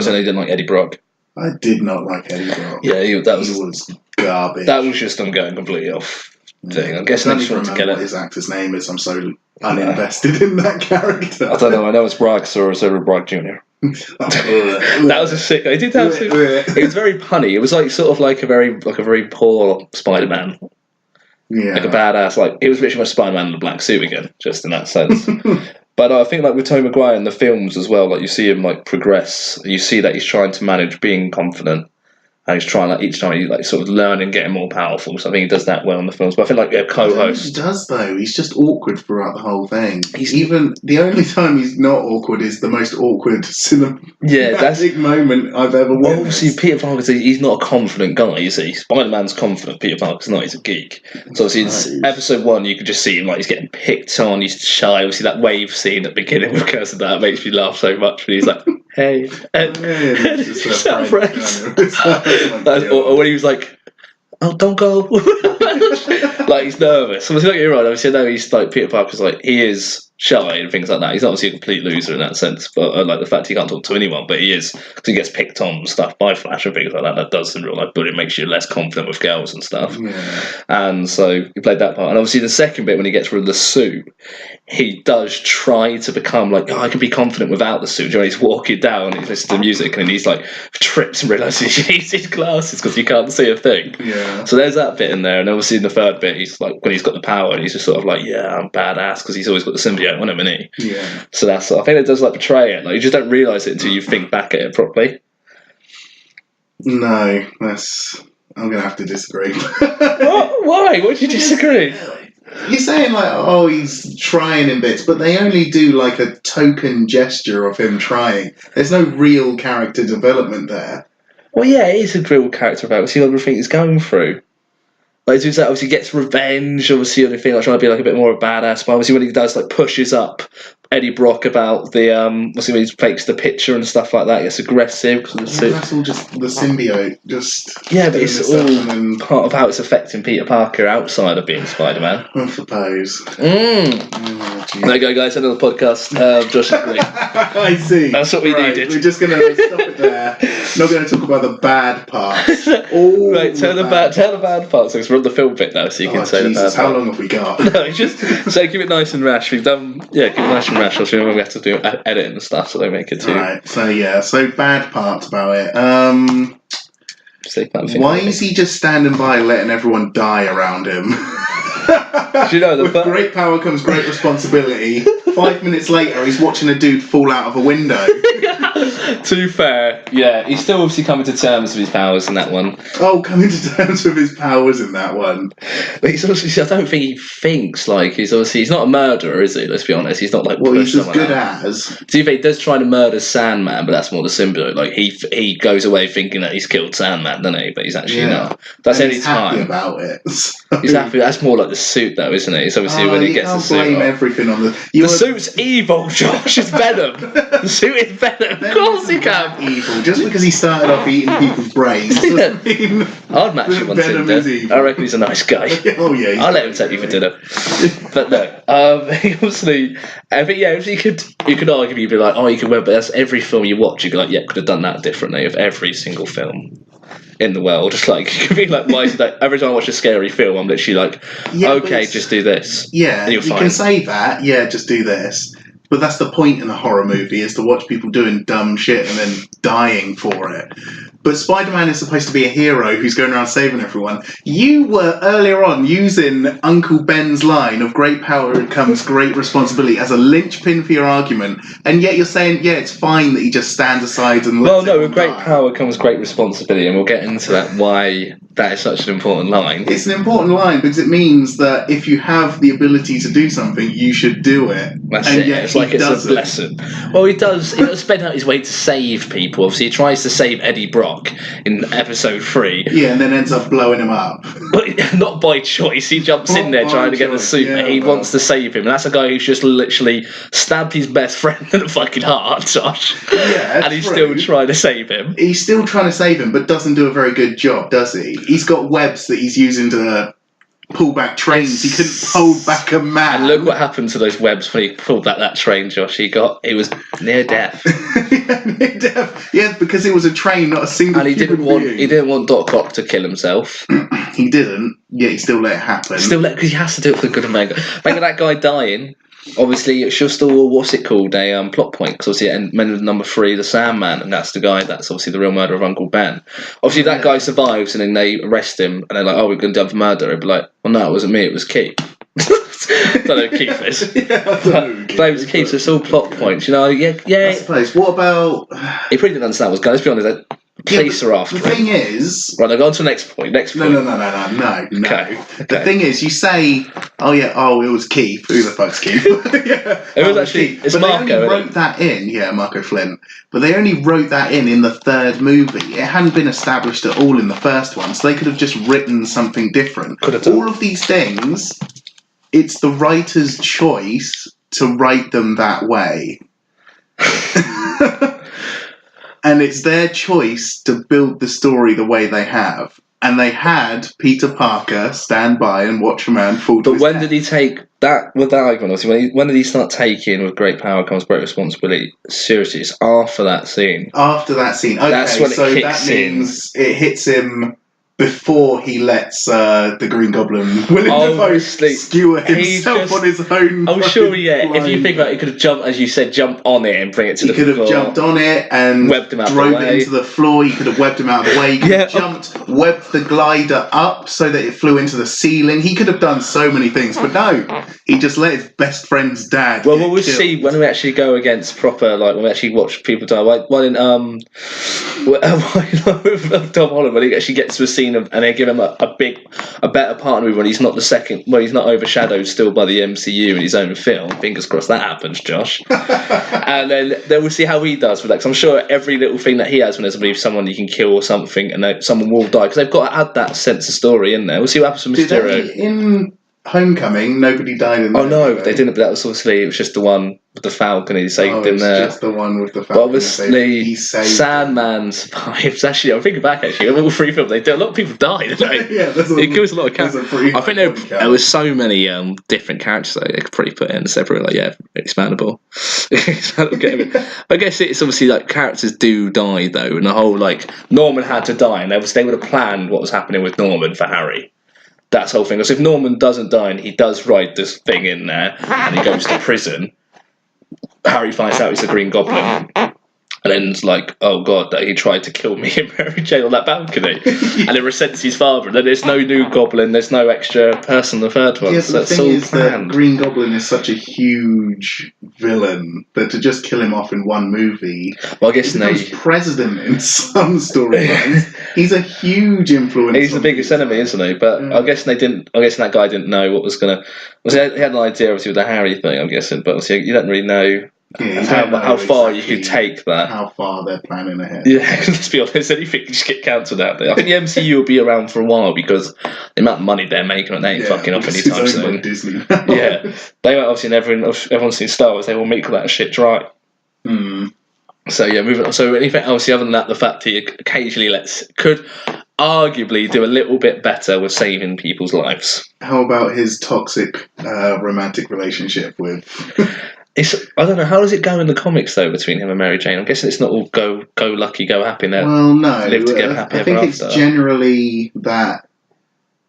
[SPEAKER 2] said you didn't like Eddie Brock.
[SPEAKER 3] I did not like Eddie Brock.
[SPEAKER 2] Yeah, he was
[SPEAKER 3] garbage.
[SPEAKER 2] That was just them going completely off. Thing. I'm guessing
[SPEAKER 3] I
[SPEAKER 2] they just wanted to get it.
[SPEAKER 3] What his actor's name is. I'm so uninvested in that character.
[SPEAKER 2] I don't know. I know it's Bragg-saurus over Bragg Jr. That was a sick. I did have. It was very punny. It was like sort of like a very poor Spider-Man.
[SPEAKER 3] Yeah,
[SPEAKER 2] like a badass. Like it was literally my Spider-Man in a black suit again, just in that sense. But I think like with Tobey Maguire in the films as well, like you see him like progress. You see that he's trying to manage being confident. And he's trying, like, each time he's, like, sort of learning, getting more powerful. So I think he does that well in the films. But I feel like, co-host...
[SPEAKER 3] He does, though. He's just awkward throughout the whole thing. Even... The only time he's not awkward is the most awkward cinematic moment I've ever witnessed.
[SPEAKER 2] Obviously, Peter Parker's... He's not a confident guy, is he? Spider-Man's confident. Peter Parker's not. He's a geek. So obviously, in episode 1, you could just see him, like, he's getting picked on. He's shy. Obviously, that wave scene at the beginning with Curse of that makes me laugh so much. But he's like... Hey, and just our friends. Or when he was like, "Oh, don't go," like he's nervous. So don't get me wrong. Obviously, I know he's like Peter Parker's like he is shy and things like that. He's obviously a complete loser in that sense. But I like the fact he can't talk to anyone, but he is because he gets picked on and stuff by Flash and things like that. That does in real life, but it makes you less confident with girls and stuff.
[SPEAKER 3] Yeah.
[SPEAKER 2] And so he played that part. And obviously, the second bit when he gets rid of the suit. He does try to become like, I can be confident without the suit. He's walking down, he's listening to music, and he's like trips and realizes he needs his glasses because he can't see a thing.
[SPEAKER 3] Yeah.
[SPEAKER 2] So there's that bit in there, and obviously in the third bit, he's like when he's got the power, and he's just sort of like, yeah, I'm badass because he's always got the symbiote on him, isn't he?
[SPEAKER 3] Yeah.
[SPEAKER 2] So I think it does like portray it. Like you just don't realize it until you think back at it properly.
[SPEAKER 3] No, I'm gonna have to disagree.
[SPEAKER 2] What? Why? Why do you disagree?
[SPEAKER 3] You're saying like, oh, he's trying in bits, but they only do like a token gesture of him trying. There's no real character development there.
[SPEAKER 2] Well, yeah, it is a real character development. See everything he's going through. Like, he obviously gets revenge, obviously, and like trying to be like a bit more of a badass. But obviously, when he does like pushes up Eddie Brock about the obviously when he takes the picture and stuff like that, he gets aggressive because of the suit.
[SPEAKER 3] That's all just the symbiote,
[SPEAKER 2] but it's all part of how it's affecting Peter Parker outside of being Spider-Man.
[SPEAKER 3] I suppose.
[SPEAKER 2] There you go, guys. Another podcast. Josh is great.
[SPEAKER 3] I see.
[SPEAKER 2] That's what we needed.
[SPEAKER 3] We're just gonna stop it there. Not going to talk about the bad parts.
[SPEAKER 2] Right, tell the bad parts. Because we're on the film bit now, so you can say
[SPEAKER 3] Jesus,
[SPEAKER 2] the bad
[SPEAKER 3] how long have we got?
[SPEAKER 2] No, just so keep it nice and rash. We've done, keep it nice and rash. Obviously, we have to do editing and stuff, so don't make it too.
[SPEAKER 3] Right. So bad parts about it. Why is he just standing by, letting everyone die around him?
[SPEAKER 2] Do you know
[SPEAKER 3] with great power comes great responsibility. 5 minutes later, he's watching a dude fall out of a window.
[SPEAKER 2] To be fair, yeah, he's still obviously coming to terms with his powers in that one.
[SPEAKER 3] Oh, coming to terms with his powers in that one.
[SPEAKER 2] But he's obviously, I don't think he thinks like he's not a murderer, is he? Let's be honest. He's not like.
[SPEAKER 3] Well, he's as good
[SPEAKER 2] out.
[SPEAKER 3] as.
[SPEAKER 2] To be fair, he does try to murder Sandman, but that's more the symbiote. Like he goes away thinking that he's killed Sandman, doesn't he? But he's actually not. That's
[SPEAKER 3] and
[SPEAKER 2] any
[SPEAKER 3] he's
[SPEAKER 2] time.
[SPEAKER 3] Happy about it.
[SPEAKER 2] He's happy. That's more like the suit, though, isn't it? It's obviously when he gets the suit.
[SPEAKER 3] Blame
[SPEAKER 2] off.
[SPEAKER 3] everything on the.
[SPEAKER 2] The suit's evil, Josh. It's Venom. The suit is Venom. Of course he can.
[SPEAKER 3] Evil. Just because he started off eating people's brains doesn't mean
[SPEAKER 2] I'd match him on
[SPEAKER 3] Venom is
[SPEAKER 2] Tinder.
[SPEAKER 3] evil.
[SPEAKER 2] I reckon he's a nice guy.
[SPEAKER 3] Oh yeah.
[SPEAKER 2] I'll let him take you for dinner. But no, obviously, I think you could arguably be like, oh, you could win, but that's every film you watch. You go like, yeah, could have done that differently of every single film in the world. Just like you could be like, why is it like every time I watch a scary film, I'm literally like, okay, just do this.
[SPEAKER 3] Yeah, you can say that. Yeah, just do this. But that's the point in a horror movie, is to watch people doing dumb shit and then dying for it. But Spider-Man is supposed to be a hero who's going around saving everyone. You were earlier on using Uncle Ben's line of great power comes great responsibility as a linchpin for your argument, and yet you're saying, yeah, it's fine that he just stands aside and lets
[SPEAKER 2] with great power comes great responsibility, and we'll get into that, why that is such an important line.
[SPEAKER 3] It's an important line because it means that if you have the ability to do something, you should do it.
[SPEAKER 2] That's it. It's like it's a blessing. Well, he does spend out his way to save people. Obviously, he tries to save Eddie Brock in episode 3.
[SPEAKER 3] Yeah, and then ends up blowing him up.
[SPEAKER 2] But not by choice. He jumps in there trying to get the suit.
[SPEAKER 3] Yeah,
[SPEAKER 2] he wants to save him. And that's a guy who's just literally stabbed his best friend in the fucking heart, Josh.
[SPEAKER 3] Yeah,
[SPEAKER 2] and he's still trying to save him.
[SPEAKER 3] He's still trying to save him, but doesn't do a very good job, does he? He's got webs that he's using to pull back trains. He couldn't hold back a man.
[SPEAKER 2] And look what happened to those webs when he pulled back that train, Josh. He was near death.
[SPEAKER 3] Near death. Yeah, because it was a train, not a single.
[SPEAKER 2] And he didn't want Doc Ock to kill himself.
[SPEAKER 3] He didn't. Yeah, he still let it happen.
[SPEAKER 2] Because he has to do it for the good of Mega. That guy dying. Obviously, it's just all, what's it called, a plot point, because obviously at men of number 3, the Sandman, and that's the guy that's obviously the real murderer of Uncle Ben. Obviously, that guy survives, and then they arrest him, and they're like, oh, we're going to do him for murder. He'd be like, well, no, it wasn't me, it was Keith. I don't know who Keith is.
[SPEAKER 3] Yeah, I don't know.
[SPEAKER 2] But it was Keith, so it's all plot points, you know, yeah.
[SPEAKER 3] I suppose. What about...
[SPEAKER 2] He probably didn't understand what's going on, let's be honest, the police are after him.
[SPEAKER 3] The thing is...
[SPEAKER 2] Right, now go on to the next point.
[SPEAKER 3] No.
[SPEAKER 2] Okay.
[SPEAKER 3] The thing is, you say, it was Keith. Who the fuck's Keith? Yeah,
[SPEAKER 2] it was actually... It's Marco,
[SPEAKER 3] they only wrote that in. Yeah, Marco Flint. But they only wrote that in the third movie. It hadn't been established at all in the first one, so they could have just written something different.
[SPEAKER 2] Could have done.
[SPEAKER 3] All of these things, it's the writer's choice to write them that way. And it's their choice to build the story the way they have. And they had Peter Parker stand by and watch a man fall to
[SPEAKER 2] But
[SPEAKER 3] his
[SPEAKER 2] when
[SPEAKER 3] death.
[SPEAKER 2] did he take that with that argument? Obviously, when did he start taking with great power comes great responsibility? Seriously, it's after that scene.
[SPEAKER 3] After that scene. Okay,
[SPEAKER 2] that's when it
[SPEAKER 3] so
[SPEAKER 2] kicks
[SPEAKER 3] that means it hits him before he lets the Green Goblin Willem Dafoe skewer himself on his own.
[SPEAKER 2] I'm sure, yeah.
[SPEAKER 3] line.
[SPEAKER 2] If you think about it, he could have jumped, as you said, jump on it and bring it to the floor.
[SPEAKER 3] He could have jumped on it and
[SPEAKER 2] webbed him out
[SPEAKER 3] drove
[SPEAKER 2] the way.
[SPEAKER 3] it into the floor. He could have webbed him out of the way. He could have webbed the glider up so that it flew into the ceiling. He could have done so many things, but no. He just let his best friend's dad
[SPEAKER 2] Well,
[SPEAKER 3] get
[SPEAKER 2] we'll
[SPEAKER 3] killed.
[SPEAKER 2] see when we actually go against proper, like when we actually watch people die. Why didn't with Tom Holland when he actually gets to a scene and they give him a better partner when he's not he's not overshadowed still by the MCU in his own film. Fingers crossed that happens, Josh. And then we'll see how he does with that. 'Cause I'm sure every little thing that he has when there's someone you can kill or something, and someone will die because they've got to add that sense of story in there. We'll see what happens with Mysterio.
[SPEAKER 3] In Homecoming, nobody died in there.
[SPEAKER 2] Oh no, they didn't. But that was obviously it was just the one with the Falcon. He saved him there.
[SPEAKER 3] Just the one with the Falcon.
[SPEAKER 2] But obviously, Sandman survives. Actually, I'm thinking back. Actually, all 3 films, a lot of people died. It gives a lot of characters. I think there was so many different characters that they could probably put in separate. Like, yeah, expandable. I guess it's obviously like characters do die though, and the whole like Norman had to die, and they would have planned what was happening with Norman for Harry. That's the whole thing. So if Norman doesn't die and he does ride this thing in there and he goes to prison, Harry finds out he's the Green Goblin. And then it's like, oh god, that he tried to kill me and Mary Jane on that balcony, and it resents his father. And then there's no new Goblin, there's no extra person in the third one.
[SPEAKER 3] Yeah,
[SPEAKER 2] So
[SPEAKER 3] but the
[SPEAKER 2] that's
[SPEAKER 3] thing
[SPEAKER 2] all
[SPEAKER 3] is that
[SPEAKER 2] planned.
[SPEAKER 3] Green Goblin is such a huge villain that to just kill him off in one movie,
[SPEAKER 2] Well, I guess
[SPEAKER 3] he becomes
[SPEAKER 2] they.
[SPEAKER 3] president in some storylines. He's a huge influence.
[SPEAKER 2] He's the
[SPEAKER 3] on
[SPEAKER 2] biggest
[SPEAKER 3] people.
[SPEAKER 2] enemy, isn't he? But
[SPEAKER 3] Yeah.
[SPEAKER 2] I guess they didn't. I guess that guy didn't know what was gonna. He had an idea, obviously, with the Harry thing. I'm guessing, but obviously, you don't really know
[SPEAKER 3] Yeah, you
[SPEAKER 2] how
[SPEAKER 3] don't know
[SPEAKER 2] how far you
[SPEAKER 3] exactly
[SPEAKER 2] could take that.
[SPEAKER 3] How far they're planning ahead.
[SPEAKER 2] Yeah, let's be honest. Anything can just get cancelled out there. I think the MCU will be around for a while because the amount of money they're making, and they ain't fucking off
[SPEAKER 3] because it's
[SPEAKER 2] anytime
[SPEAKER 3] owned
[SPEAKER 2] soon.
[SPEAKER 3] by Disney now.
[SPEAKER 2] Yeah, they won't obviously. Everyone's seen Star Wars. They will make that shit dry.
[SPEAKER 3] Hmm.
[SPEAKER 2] So yeah, moving on. So anything else other than that, the fact he occasionally could arguably do a little bit better with saving people's lives.
[SPEAKER 3] How about his toxic romantic relationship with?
[SPEAKER 2] I don't know, how does it go in the comics though between him and Mary Jane? I'm guessing it's not all go lucky, go happy now.
[SPEAKER 3] Well, no.
[SPEAKER 2] Live together, happy
[SPEAKER 3] I think
[SPEAKER 2] ever
[SPEAKER 3] it's
[SPEAKER 2] after.
[SPEAKER 3] generally that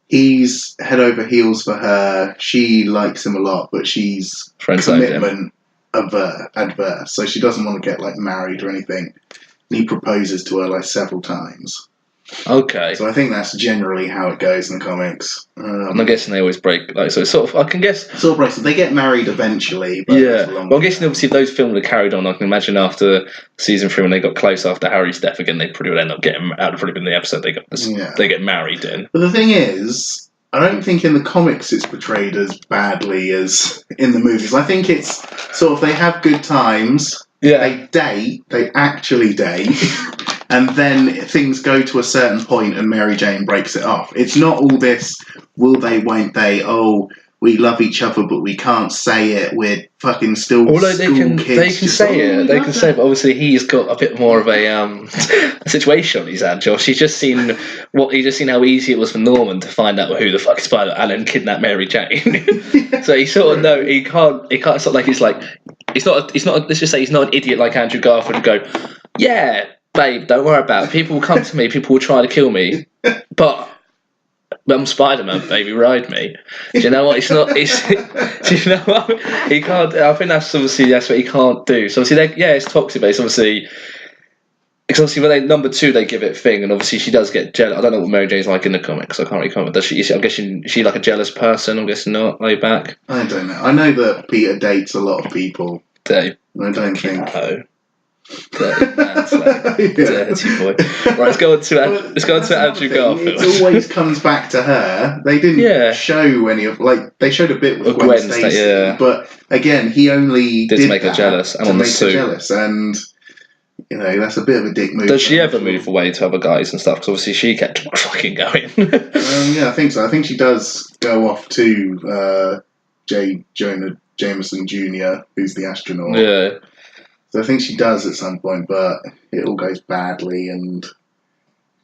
[SPEAKER 3] he's head over heels for her. She likes him a lot, but she's
[SPEAKER 2] Friends over him.
[SPEAKER 3] commitment adverse, so she doesn't want to get like married or anything. And he proposes to her like several times.
[SPEAKER 2] Okay.
[SPEAKER 3] So I think that's generally how it goes in the comics.
[SPEAKER 2] And I'm guessing they always break, like, so it's sort of, I can guess.
[SPEAKER 3] Sort of breaks. They get married eventually. But
[SPEAKER 2] Yeah.
[SPEAKER 3] it's a long
[SPEAKER 2] Well, I'm guessing
[SPEAKER 3] time.
[SPEAKER 2] obviously if those films had carried on, I can imagine after season 3 when they got close after Harry's death again, they probably would end up getting, that would probably been the episode they get married in.
[SPEAKER 3] But the thing is, I don't think in the comics it's portrayed as badly as in the movies. I think it's sort of they have good times, they date, they actually date, and then things go to a certain point and Mary Jane breaks it off. It's not all this, will they, won't they, oh, we love each other but we can't say it, we're fucking still
[SPEAKER 2] Although they can
[SPEAKER 3] kids.
[SPEAKER 2] say it, they can say it, but obviously he's got a bit more of a situation on his hand, Josh. He's just seen how easy it was for Norman to find out who the fuck is Spider and then kidnap Mary Jane. So he sort of know he can't. It's not like he's not. Let's just say he's not an idiot like Andrew Garfield and go, yeah, babe, don't worry about it. People will come to me. People will try to kill me, but I'm Spider-Man, baby, ride me. Do you know what? Do you know what? He can't. I think that's what he can't do. So obviously, it's toxic, but it's obviously. Because obviously, when number 2, they give it thing, and obviously she does get jealous. I don't know what Mary Jane's like in the comics. I can't really comment. Does she? I'm guessing she like a jealous person. I'm guessing not. Laid back.
[SPEAKER 3] I don't know. I know that Peter dates a lot of people.
[SPEAKER 2] Dave.
[SPEAKER 3] I don't think.
[SPEAKER 2] Dirty boy. Right, let's go on to Andrew Garfield.
[SPEAKER 3] It always comes back to her. They didn't show any of they showed a bit with Gwen Stacy, but again, he only did
[SPEAKER 2] make her jealous and
[SPEAKER 3] to
[SPEAKER 2] on the
[SPEAKER 3] make her
[SPEAKER 2] suit.
[SPEAKER 3] jealous, and that's a bit of a dick move.
[SPEAKER 2] Does she ever move away to other guys and stuff? Because obviously she kept fucking going.
[SPEAKER 3] Yeah, I think so. I think she does go off to Jonah Jameson Jr., who's the astronaut.
[SPEAKER 2] Yeah.
[SPEAKER 3] So I think she does at some point, but it all goes badly and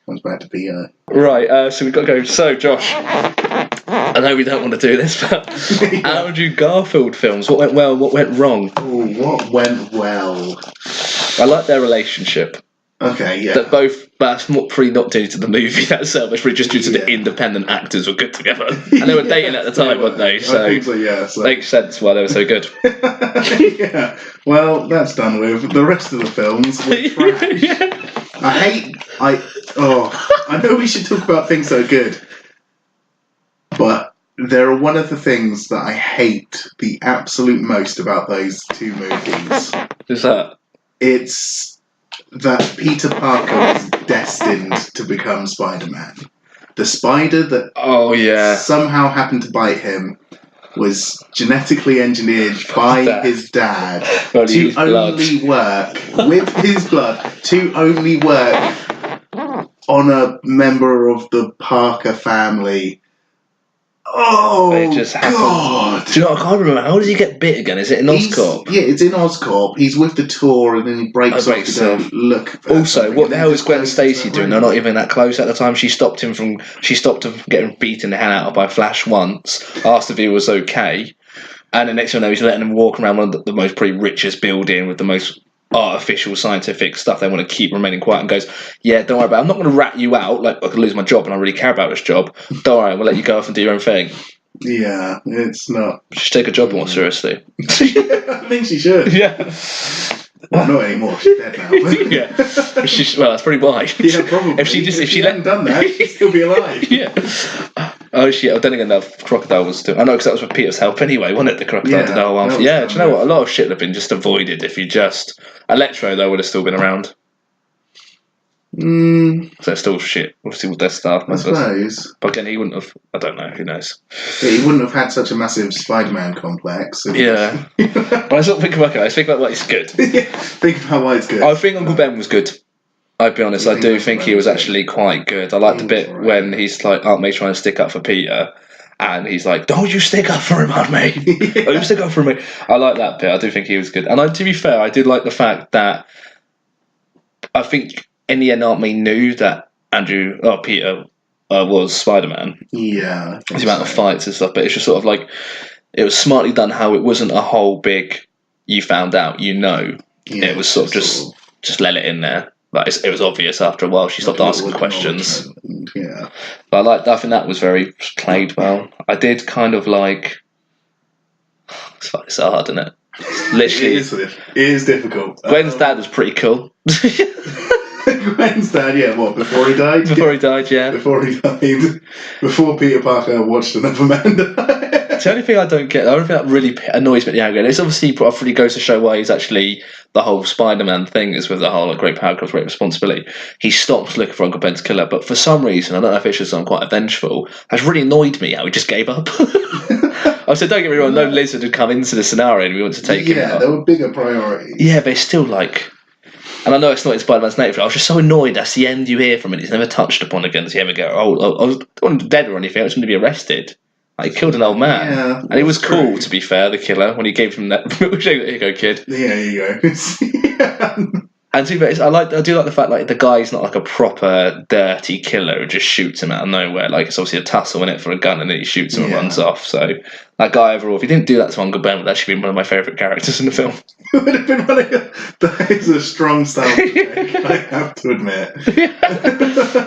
[SPEAKER 3] comes back to Peter.
[SPEAKER 2] Right, so we've got to go. So, Josh, I know we don't want to do this, but Andrew Garfield films, what went well, what went wrong?
[SPEAKER 3] Oh, what went well?
[SPEAKER 2] I like their relationship.
[SPEAKER 3] Okay, yeah.
[SPEAKER 2] That's probably not due to the movie itself, it's probably just due to the independent actors were good together. And they were dating at the time, weren't they? So,
[SPEAKER 3] I think so, yeah. So.
[SPEAKER 2] Makes sense why they were so good.
[SPEAKER 3] Yeah. Well, that's done with. The rest of the films were trash. I know we should talk about things that are good, but there are one of the things that I hate the absolute most about those 2 movies.
[SPEAKER 2] Who's that?
[SPEAKER 3] It's that Peter Parker was destined to become Spider-Man. The spider that somehow happened to bite him was genetically engineered by his dad to only work with his blood, to only work on a member of the Parker family. Oh,
[SPEAKER 2] it just happened.
[SPEAKER 3] God.
[SPEAKER 2] Do you know, I can't remember. How does he get bit again? Is it in Oscorp?
[SPEAKER 3] Yeah, it's in Oscorp. He's with the tour and then he breaks off to go look.
[SPEAKER 2] Also, what the hell is Gwen Stacy doing? They're not even that close at the time. She stopped him from getting beaten the hell out of by Flash once, asked if he was okay, and the next one he's letting him walk around one of the most pretty richest building with the most artificial scientific stuff. They want to keep remaining quiet and goes, yeah, don't worry about it. I'm not going to rat you out like I could lose my job and I really care about this job. Don't worry, we'll let you go off and do your own thing.
[SPEAKER 3] Yeah, it's not.
[SPEAKER 2] She should take a job more seriously.
[SPEAKER 3] I think she should.
[SPEAKER 2] Yeah.
[SPEAKER 3] Well, not anymore. She's dead now. But
[SPEAKER 2] Yeah. Well, that's probably why.
[SPEAKER 3] yeah, probably.
[SPEAKER 2] If she
[SPEAKER 3] hadn't done that, she'd still be alive.
[SPEAKER 2] Yeah. Oh shit! I don't think enough crocodile was doing. I know because that was with Peter's help anyway, wasn't it? The crocodile did the whole one. Yeah. Do you know what? A lot of shit would have been just avoided if you just Electro though would have still been around. So it's still shit. Obviously, with their staff
[SPEAKER 3] I
[SPEAKER 2] members.
[SPEAKER 3] suppose.
[SPEAKER 2] But again, he wouldn't have. I don't know. Who knows?
[SPEAKER 3] Yeah, he wouldn't have had such a massive Spider-Man complex.
[SPEAKER 2] Yeah. But I sort of think about it. I think about what he's good.
[SPEAKER 3] Yeah, think about why it's good.
[SPEAKER 2] I think Uncle Ben was good. I'll be honest. I do think he was actually quite good. I like the bit when he's like Aunt May trying to stick up for Peter. And he's like, "Don't you stick up for him, Aunt May? Don't you stick up for me?" I like that bit. I do think he was good. And to be fair, I did like the fact that I think in the end, Aunt May knew that Peter was Spider-Man.
[SPEAKER 3] Yeah.
[SPEAKER 2] The amount of fights and stuff, but it's just sort of like it was smartly done. How it wasn't a whole big. You found out, Yeah, it was sort of just let it in there. Like it was obvious after a while. She stopped asking questions.
[SPEAKER 3] Yeah.
[SPEAKER 2] But I think that was very played well. I did kind of like. It's hard, isn't it? Literally,
[SPEAKER 3] it is difficult.
[SPEAKER 2] Gwen's dad was pretty cool.
[SPEAKER 3] Gwen's dad, yeah, what, before he died?
[SPEAKER 2] Before he died, yeah.
[SPEAKER 3] Before he died. Before Peter Parker watched another man die.
[SPEAKER 2] The only thing I don't get, the only thing that really annoys me at the outgo, it's obviously probably goes to show why he's actually the whole Spider-Man thing is with the whole great power comes great responsibility. He stopped looking for Uncle Ben's killer, but for some reason, I don't know if it's just I'm quite vengeful, has really annoyed me how he just gave up. I said, don't get me wrong, no lizard had come into the scenario and we want to take him out.
[SPEAKER 3] Yeah, there were bigger priorities.
[SPEAKER 2] Yeah, but it's still like... And I know it's not in Spider-Man's nature, I was just so annoyed that's the end you hear from it. He's never touched upon again. Does he ever go, I wasn't dead or anything, I was going to be arrested. Like, he killed an old man.
[SPEAKER 3] Yeah,
[SPEAKER 2] and he was cool, to be fair, the killer, when he gave him that... Here you go, kid.
[SPEAKER 3] Yeah, here you go. Yeah.
[SPEAKER 2] And to be fair, I do like the fact like the guy's not like a proper dirty killer who just shoots him out of nowhere. Like it's obviously a tussle in it for a gun, and then he shoots him and runs off. So that guy overall, if he didn't do that to Uncle Ben, would actually been one of my favourite characters in the film.
[SPEAKER 3] It would have been that is a strong style. I have to admit.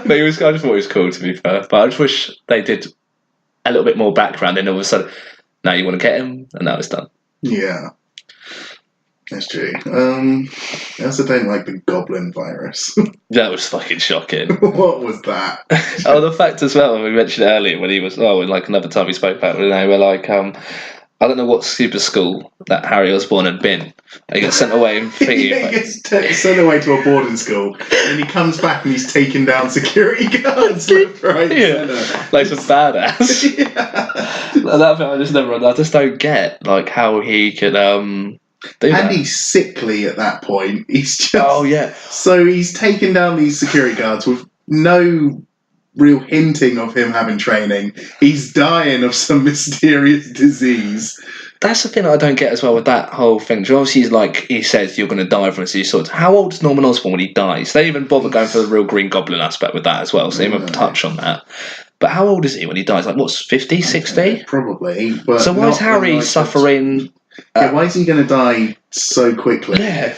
[SPEAKER 2] But I just thought he was cool, to be fair. But I just wish they did a little bit more background. And all of a sudden, now you want to get him, and now it's done.
[SPEAKER 3] Yeah. That's true. I also don't like the goblin virus.
[SPEAKER 2] That was fucking shocking.
[SPEAKER 3] What was that?
[SPEAKER 2] Oh, the fact as well, we mentioned it earlier when he was, like another time we spoke about it, we're like, I don't know what super school that Harry Osborn had been. He got sent away and
[SPEAKER 3] He gets sent away to a boarding school, and he comes back and he's taking down security guards left, right, centre.
[SPEAKER 2] Like some badass.
[SPEAKER 3] Yeah.
[SPEAKER 2] That bit I just don't get, like, how he could,
[SPEAKER 3] And he's sickly at that point. He's just...
[SPEAKER 2] Oh, yeah.
[SPEAKER 3] So he's taken down these security guards with no real hinting of him having training. He's dying of some mysterious disease.
[SPEAKER 2] That's the thing that I don't get as well with that whole thing. Obviously, he says you're going to die from these sorts. How old is Norman Osborn when he dies? They even bother going for the real Green Goblin aspect with that as well, so they even touch on that. But how old is he when he dies? Like, what's 50, 60?
[SPEAKER 3] Probably. But
[SPEAKER 2] so why is Harry suffering...
[SPEAKER 3] why is he going to die so quickly?
[SPEAKER 2] Yeah.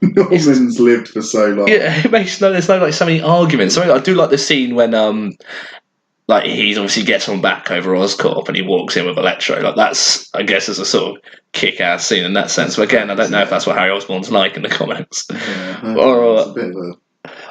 [SPEAKER 3] Norman's lived for so long.
[SPEAKER 2] Yeah, it makes there's no like so many arguments. I do like the scene when like he's obviously gets on back over Oscorp and he walks in with Electro. Like that's I guess is a sort of kick-ass scene in that sense. But again, I don't know if that's what Harry Osborn's like in the comics.
[SPEAKER 3] Yeah,
[SPEAKER 2] or
[SPEAKER 3] it's a bit of a...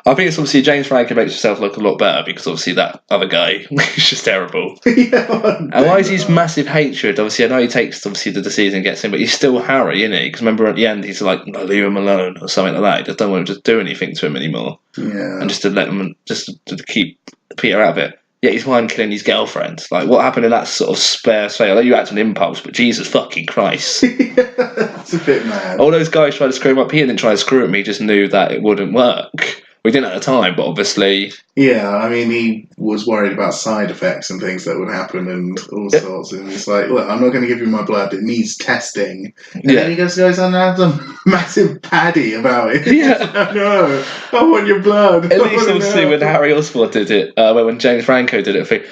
[SPEAKER 2] I think it's obviously James Franco makes himself look a lot better because obviously that other guy is just terrible. And why is his massive hatred? Obviously, I know he takes obviously the disease and gets him, but he's still Harry, isn't he? Because remember at the end he's like, "No, leave him alone" or something like that. He just don't want to just do anything to him anymore.
[SPEAKER 3] Yeah.
[SPEAKER 2] And just to let him, just to keep Peter out of it. Yet he's mind killing his girlfriend. Like, what happened in that sort of spare sale? I know you act on impulse, but Jesus fucking Christ.
[SPEAKER 3] It's a bit mad.
[SPEAKER 2] All those guys tried to screw him up. Peter didn't try to screw him. He just knew that it wouldn't work. We didn't at the time, but obviously...
[SPEAKER 3] Yeah, I mean, he was worried about side effects and things that would happen and all sorts. And he's like, look, I'm not going to give you my blood. It needs testing. And then he goes on and has a massive paddy about it.
[SPEAKER 2] Yeah.
[SPEAKER 3] Like, no, I want your blood.
[SPEAKER 2] At least obviously when Harry Osborn did it, when James Franco did it,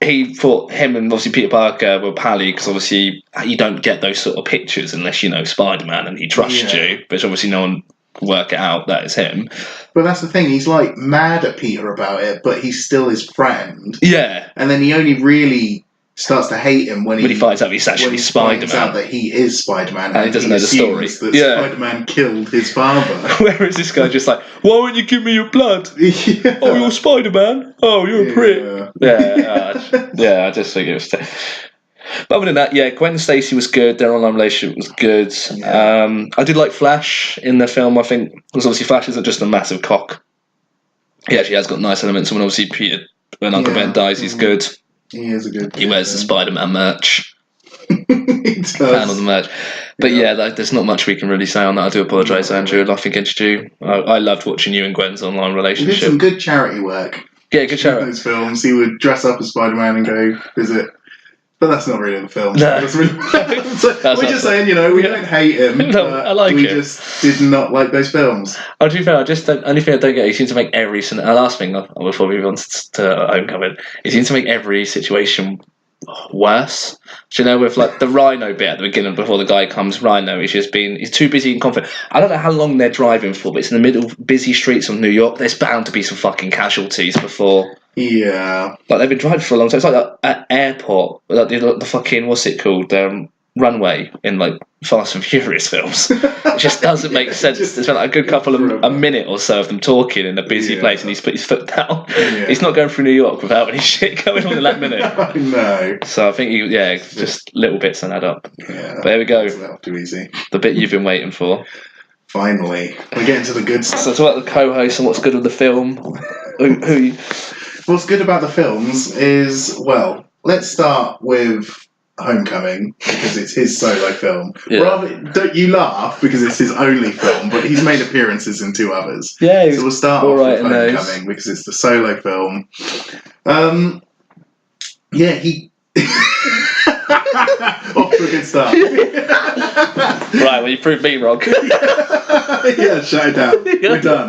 [SPEAKER 2] he thought him and obviously Peter Parker were pally because obviously you don't get those sort of pictures unless you know Spider-Man and he trusts you, but obviously no one work it out that it's him.
[SPEAKER 3] But that's the thing, he's like mad at Peter about it, but he's still his friend.
[SPEAKER 2] Yeah.
[SPEAKER 3] And then he only really starts to hate him when
[SPEAKER 2] he finds out he's
[SPEAKER 3] when
[SPEAKER 2] actually
[SPEAKER 3] he finds out
[SPEAKER 2] Spider-Man.
[SPEAKER 3] that he is Spider-Man,
[SPEAKER 2] And he doesn't know the story.
[SPEAKER 3] That
[SPEAKER 2] Yeah.
[SPEAKER 3] Spider-Man killed his father.
[SPEAKER 2] Whereas this guy just like, why won't you give me your blood?
[SPEAKER 3] Yeah.
[SPEAKER 2] Oh, you're Spider-Man. Oh, you're a prick. Yeah, I just think it was. But other than that, yeah, Gwen and Stacy was good. Their online relationship was good.
[SPEAKER 3] Yeah.
[SPEAKER 2] I did like Flash in the film. I think because obviously Flash isn't just a massive cock. He actually has got nice elements. And when obviously Peter, when Uncle Ben dies, he's good.
[SPEAKER 3] He is a good.
[SPEAKER 2] He wears the Spider-Man merch.
[SPEAKER 3] He does.
[SPEAKER 2] Fan of the merch. But yeah, there's not much we can really say on that. I do apologise, Andrew. Nothing against you. I loved watching you and Gwen's online
[SPEAKER 3] He
[SPEAKER 2] relationship.
[SPEAKER 3] did some good charity work.
[SPEAKER 2] Yeah, good charity.
[SPEAKER 3] In those films, he would dress up as Spider-Man and go visit. But that's not really the film.
[SPEAKER 2] No.
[SPEAKER 3] That's really, we're just saying, we don't hate him.
[SPEAKER 2] No, I like
[SPEAKER 3] we
[SPEAKER 2] it.
[SPEAKER 3] just did not like those films.
[SPEAKER 2] To be fair, only thing I don't get, he seems to make every... last thing, before we move on to Homecoming, he seems to make every situation worse. Do you know, with like the Rhino bit at the beginning before the guy comes, Rhino, he's too busy and confident. I don't know how long they're driving for, but it's in the middle busy streets of New York. There's bound to be some fucking casualties before.
[SPEAKER 3] Yeah.
[SPEAKER 2] Like they've been driving for a long time. It's like at airport, like the fucking, what's it called? Runway in like Fast and Furious films. It just doesn't make sense. There's been like a good couple of a minute or so of them talking in a busy place, and he's put his foot down. Yeah. He's not going through New York without any shit going on in that minute.
[SPEAKER 3] No.
[SPEAKER 2] So I think just little bits and add up.
[SPEAKER 3] Yeah.
[SPEAKER 2] But there we go.
[SPEAKER 3] That's too easy.
[SPEAKER 2] The bit you've been waiting for.
[SPEAKER 3] Finally, we're getting to the good stuff.
[SPEAKER 2] So talk about the co-host and what's good with the film.
[SPEAKER 3] What's good about the films is, well, let's start with Homecoming, because it's his solo film.
[SPEAKER 2] Yeah.
[SPEAKER 3] Rather, don't you laugh because it's his only film, but he's made appearances in 2 others.
[SPEAKER 2] Yeah,
[SPEAKER 3] so we'll start off with Homecoming because it's the solo film. Yeah, he off to a good start.
[SPEAKER 2] Right, well you proved me wrong.
[SPEAKER 3] Yeah, shut it down. We're done.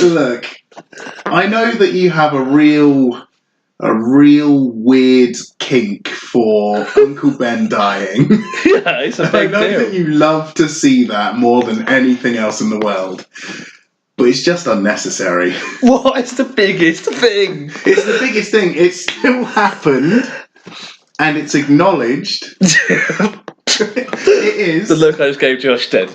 [SPEAKER 3] Look, I know that you have a real weird kink for Uncle Ben dying.
[SPEAKER 2] Yeah, it's a big deal.
[SPEAKER 3] I know that you love to see that more than anything else in the world. But it's just unnecessary.
[SPEAKER 2] What? It's the biggest thing.
[SPEAKER 3] It's the biggest thing. It still happened. And it's acknowledged. It is.
[SPEAKER 2] The look I just gave Josh then.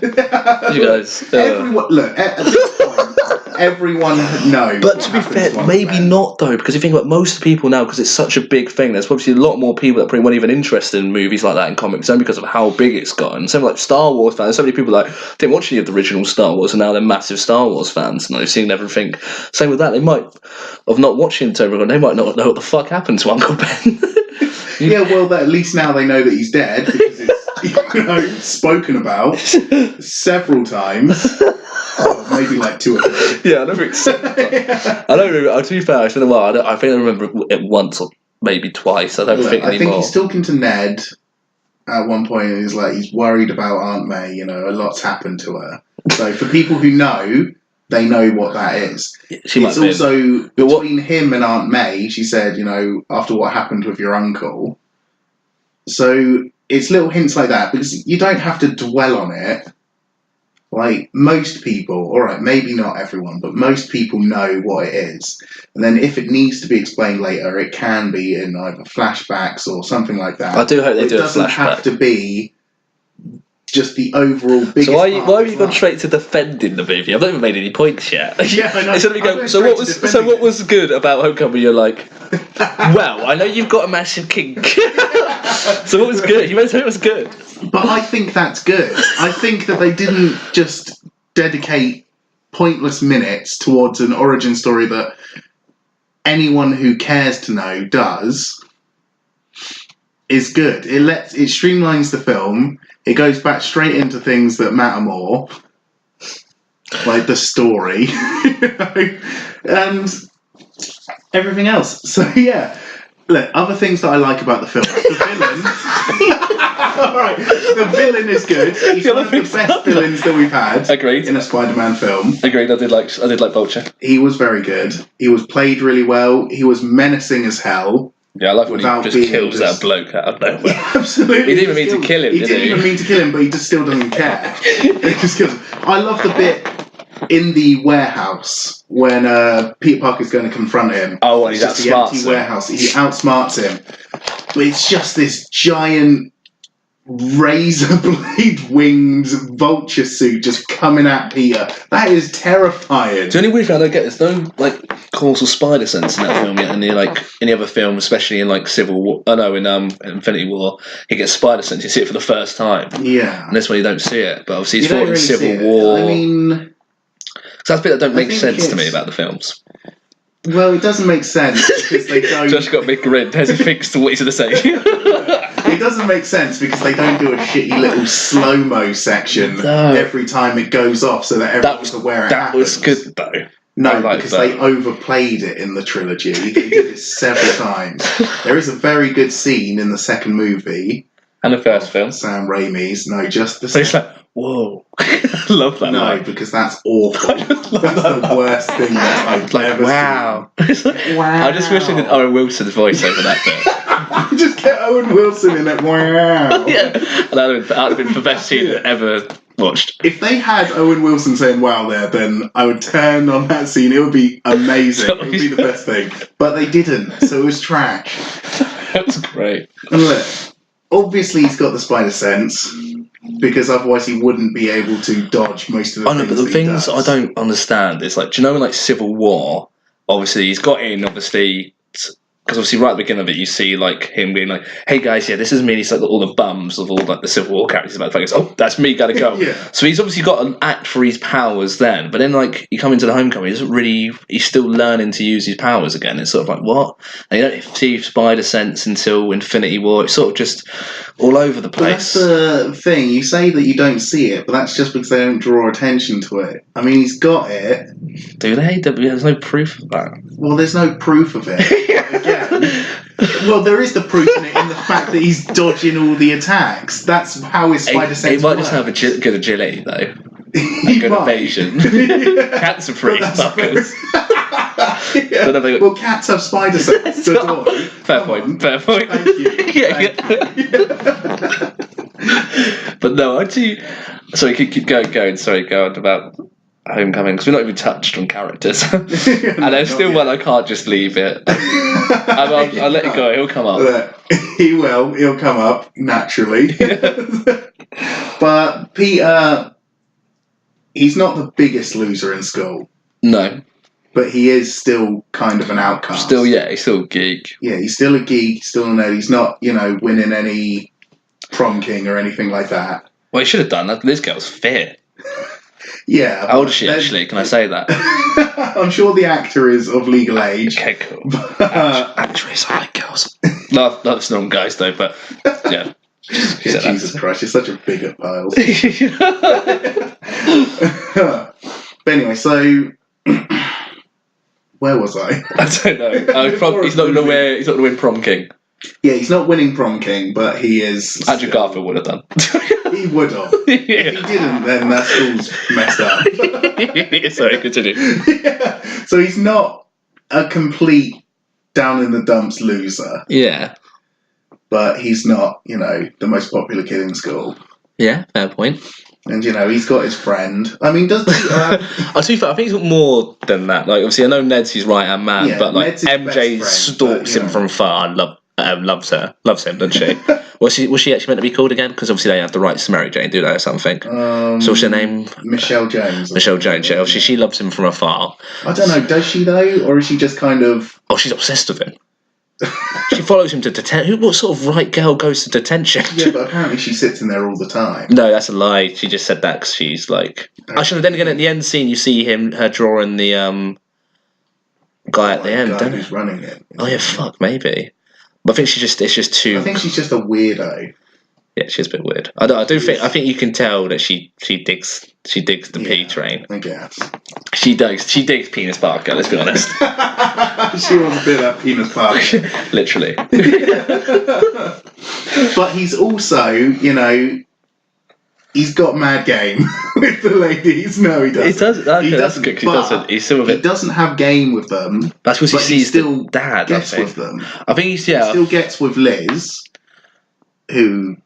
[SPEAKER 2] You guys.
[SPEAKER 3] Everyone, look, at this point, everyone knows.
[SPEAKER 2] But to be fair, maybe not though, because you think about most of the people now, because it's such a big thing, there's obviously a lot more people that probably weren't even interested in movies like that in comics, only because of how big it's gotten. Same like Star Wars fans, so many people like didn't watch any of the original Star Wars, and now they're massive Star Wars fans, and they've seen everything. Same with that, they might of not watching Tobey, they might not know what the fuck happened to Uncle Ben.
[SPEAKER 3] Yeah, well, at least now they know that he's dead, because it's spoken about several times. Oh, maybe like 2 or 3.
[SPEAKER 2] Yeah, I don't think so. I don't remember. To be fair, it's been a while. I think I remember it once or maybe twice. I don't think anymore.
[SPEAKER 3] I think he's talking to Ned at one point, and he's worried about Aunt May. A lot's happened to her. So for people who know, they know what that is.
[SPEAKER 2] She
[SPEAKER 3] it's also between him and Aunt May. She said, after what happened with your uncle. So it's little hints like that, because you don't have to dwell on it. Like, most people, alright, maybe not everyone, but most people know what it is. And then if it needs to be explained later, it can be in either flashbacks or something like that.
[SPEAKER 2] I do hope they do a flashback. It doesn't
[SPEAKER 3] have to be just the overall biggest.
[SPEAKER 2] So why have you gone straight to defending the movie? I've not even made any points yet.
[SPEAKER 3] Yeah, I know.
[SPEAKER 2] Instead of going, so what was good about Homecoming? You're like, well, I know you've got a massive kink. So what was good? You meant to say it was good.
[SPEAKER 3] But I think that's good. I think that they didn't just dedicate pointless minutes towards an origin story that anyone who cares to know does. Is good. It streamlines the film. It goes back straight into things that matter more, like the story, and everything else. So yeah, look. Other things that I like about the film: the villain. All right, the villain is good. He's one of the best villains that we've had.
[SPEAKER 2] Agreed.
[SPEAKER 3] In a Spider-Man film.
[SPEAKER 2] Agreed. I did like Vulture.
[SPEAKER 3] He was very good. He was played really well. He was menacing as hell.
[SPEAKER 2] Yeah, I like when he just kills that bloke out of nowhere.
[SPEAKER 3] Yeah, absolutely.
[SPEAKER 2] He didn't even mean to kill him,
[SPEAKER 3] He didn't even mean to kill him, but he just still doesn't care. He just kills him. I love the bit in the warehouse when Peter Parker's going to confront him.
[SPEAKER 2] Oh, and he's
[SPEAKER 3] just the
[SPEAKER 2] outsmarts
[SPEAKER 3] empty
[SPEAKER 2] him.
[SPEAKER 3] warehouse. He outsmarts him, but it's just this giant razor blade winged vulture suit just coming at Peter. That is terrifying.
[SPEAKER 2] The only weird thing I don't get is no like causal spider sense in that film yet. And like any other film, especially in like Civil War, in Infinity War, he gets spider sense. You see it for the first time.
[SPEAKER 3] Yeah,
[SPEAKER 2] and this one you don't see it. But obviously he's
[SPEAKER 3] you
[SPEAKER 2] fought
[SPEAKER 3] don't
[SPEAKER 2] in
[SPEAKER 3] really see
[SPEAKER 2] Civil
[SPEAKER 3] it.
[SPEAKER 2] War.
[SPEAKER 3] I mean,
[SPEAKER 2] so that's a bit that don't make
[SPEAKER 3] think
[SPEAKER 2] sense to
[SPEAKER 3] it's-
[SPEAKER 2] me about the films.
[SPEAKER 3] well, it doesn't make sense because they don't.
[SPEAKER 2] Josh got a big grin as he thinks to what he's going to say.
[SPEAKER 3] It doesn't make sense because they don't do a shitty little slow-mo section every time it goes off so that everyone's aware it
[SPEAKER 2] That was
[SPEAKER 3] happens.
[SPEAKER 2] good though.
[SPEAKER 3] No,
[SPEAKER 2] I like
[SPEAKER 3] because
[SPEAKER 2] that.
[SPEAKER 3] they overplayed it in the trilogy. They did it several times. There is a very good scene in the second movie.
[SPEAKER 2] And the first film.
[SPEAKER 3] Sam Raimi's. No, just the
[SPEAKER 2] So it's like, whoa. I love that
[SPEAKER 3] No,
[SPEAKER 2] line.
[SPEAKER 3] because that's awful. That's the worst thing that I've
[SPEAKER 2] Like,
[SPEAKER 3] ever
[SPEAKER 2] wow.
[SPEAKER 3] seen. Wow.
[SPEAKER 2] I just wish they did Owen Wilson's voice over that bit.
[SPEAKER 3] Just get Owen Wilson in it. Wow.
[SPEAKER 2] Yeah. And that would have been the best scene I've ever watched.
[SPEAKER 3] If they had Owen Wilson saying wow there, then I would turn on that scene. It would be amazing. It would be the best thing. But they didn't, so it was trash.
[SPEAKER 2] That was great.
[SPEAKER 3] And look, obviously he's got the spider sense, because otherwise he wouldn't be able to dodge most of the
[SPEAKER 2] I know,
[SPEAKER 3] things
[SPEAKER 2] but the
[SPEAKER 3] he
[SPEAKER 2] things
[SPEAKER 3] does.
[SPEAKER 2] I don't understand is like, do you know in like Civil War, obviously he's got in, obviously, because obviously right at the beginning of it, you see like him being like, "Hey guys, yeah, this is me." And he's like all the bums of all like the Civil War characters about the fact, "Oh, that's me, gotta go."
[SPEAKER 3] Yeah.
[SPEAKER 2] So he's obviously got an act for his powers then, but then like you come into the Homecoming, he doesn't really. He's still learning to use his powers again. It's sort of like what? And you don't see spider sense until Infinity War. It's sort of just all over the
[SPEAKER 3] But that's
[SPEAKER 2] place.
[SPEAKER 3] the thing. You say that you don't see it, but that's just because they don't draw attention to it. I mean, he's got it.
[SPEAKER 2] Do they? There's no proof of that.
[SPEAKER 3] Well, there's no proof of it. Again, well, there is the proof in it in the fact that he's dodging all the attacks. That's how his spider sense
[SPEAKER 2] He might
[SPEAKER 3] works.
[SPEAKER 2] just have a good agility though.
[SPEAKER 3] He
[SPEAKER 2] Good
[SPEAKER 3] might.
[SPEAKER 2] evasion.
[SPEAKER 3] Yeah.
[SPEAKER 2] Cats are free
[SPEAKER 3] But that's
[SPEAKER 2] fuckers.
[SPEAKER 3] Yeah.
[SPEAKER 2] Don't have a-
[SPEAKER 3] Well, cats have spider sense. So do I.
[SPEAKER 2] Fair
[SPEAKER 3] Come
[SPEAKER 2] point.
[SPEAKER 3] on.
[SPEAKER 2] Fair point.
[SPEAKER 3] Thank you.
[SPEAKER 2] Yeah,
[SPEAKER 3] Thank you.
[SPEAKER 2] But no, actually. Sorry, keep going. Sorry, go on about Homecoming because we're not even touched on characters, and there's still one I can't just leave it. I'll let it go. He'll come up.
[SPEAKER 3] Look, he will. He'll come up naturally. But Peter, he's not the biggest loser in school,
[SPEAKER 2] No,
[SPEAKER 3] but he is still kind of an outcast.
[SPEAKER 2] he's still a geek.
[SPEAKER 3] Yeah, he's still a geek, still a nerd. He's not, winning any prom king or anything like that.
[SPEAKER 2] Well, he should have done that. This girl's fit.
[SPEAKER 3] Yeah.
[SPEAKER 2] How old is she
[SPEAKER 3] then-
[SPEAKER 2] actually? Can I say that?
[SPEAKER 3] I'm sure the actor is of legal age.
[SPEAKER 2] Okay, cool.
[SPEAKER 3] But,
[SPEAKER 2] Actress, I like girls. Love some guys though, but yeah.
[SPEAKER 3] yeah, Jesus Christ, you're such a bigot, Piles. But anyway, so where was I?
[SPEAKER 2] I don't know. He's not going to win prom king.
[SPEAKER 3] Yeah, he's not winning prom king, but he is.
[SPEAKER 2] Andrew Garfield would have done.
[SPEAKER 3] He would have. If he didn't, then that school's messed up.
[SPEAKER 2] Sorry, continue.
[SPEAKER 3] Yeah. So he's not a complete down in the dumps loser,
[SPEAKER 2] Yeah.
[SPEAKER 3] but he's not, the most popular kid in school.
[SPEAKER 2] Yeah, fair point.
[SPEAKER 3] And he's got his friend. I mean, does he?
[SPEAKER 2] I think he's got more than that. Like, obviously, I know Ned's his right hand man,
[SPEAKER 3] Yeah,
[SPEAKER 2] but like
[SPEAKER 3] Ned's his
[SPEAKER 2] MJ
[SPEAKER 3] best friend,
[SPEAKER 2] stalks
[SPEAKER 3] but,
[SPEAKER 2] him from far and loves him, doesn't she? Was she actually meant to be called again? Because obviously they have the rights to Mary Jane, do they, or something? So what's her name?
[SPEAKER 3] Michelle Jones.
[SPEAKER 2] Michelle Jones. Yeah, obviously she loves him from afar.
[SPEAKER 3] I don't know. Does she though, or is she just kind of?
[SPEAKER 2] Oh, she's obsessed with him. She follows him to detention. What sort of right girl goes to detention?
[SPEAKER 3] Yeah, but apparently she sits in there all the time.
[SPEAKER 2] No, that's a lie. She just said that because she's like. I should have. Then again, at the end scene, you see her drawing the guy at the end.
[SPEAKER 3] Guy
[SPEAKER 2] Don't
[SPEAKER 3] who's
[SPEAKER 2] you?
[SPEAKER 3] running it.
[SPEAKER 2] Oh yeah, fuck, maybe. But I think it's just too.
[SPEAKER 3] I think she's just a weirdo.
[SPEAKER 2] Yeah, she's a bit weird. I think you can tell that she digs the P train.
[SPEAKER 3] I guess.
[SPEAKER 2] She digs Penis Parker. Let's be honest.
[SPEAKER 3] She wants a bit of that penis part.
[SPEAKER 2] Literally.
[SPEAKER 3] But he's also, he's got mad game with the ladies. No, he doesn't.
[SPEAKER 2] He does. Okay, that's good. 'Cause he
[SPEAKER 3] but
[SPEAKER 2] doesn't. He's still a
[SPEAKER 3] He
[SPEAKER 2] bit.
[SPEAKER 3] doesn't have game with them.
[SPEAKER 2] That's because he
[SPEAKER 3] but he
[SPEAKER 2] sees
[SPEAKER 3] still
[SPEAKER 2] the dad. I
[SPEAKER 3] Gets
[SPEAKER 2] think.
[SPEAKER 3] with them.
[SPEAKER 2] I think he's
[SPEAKER 3] Still gets with Liz, who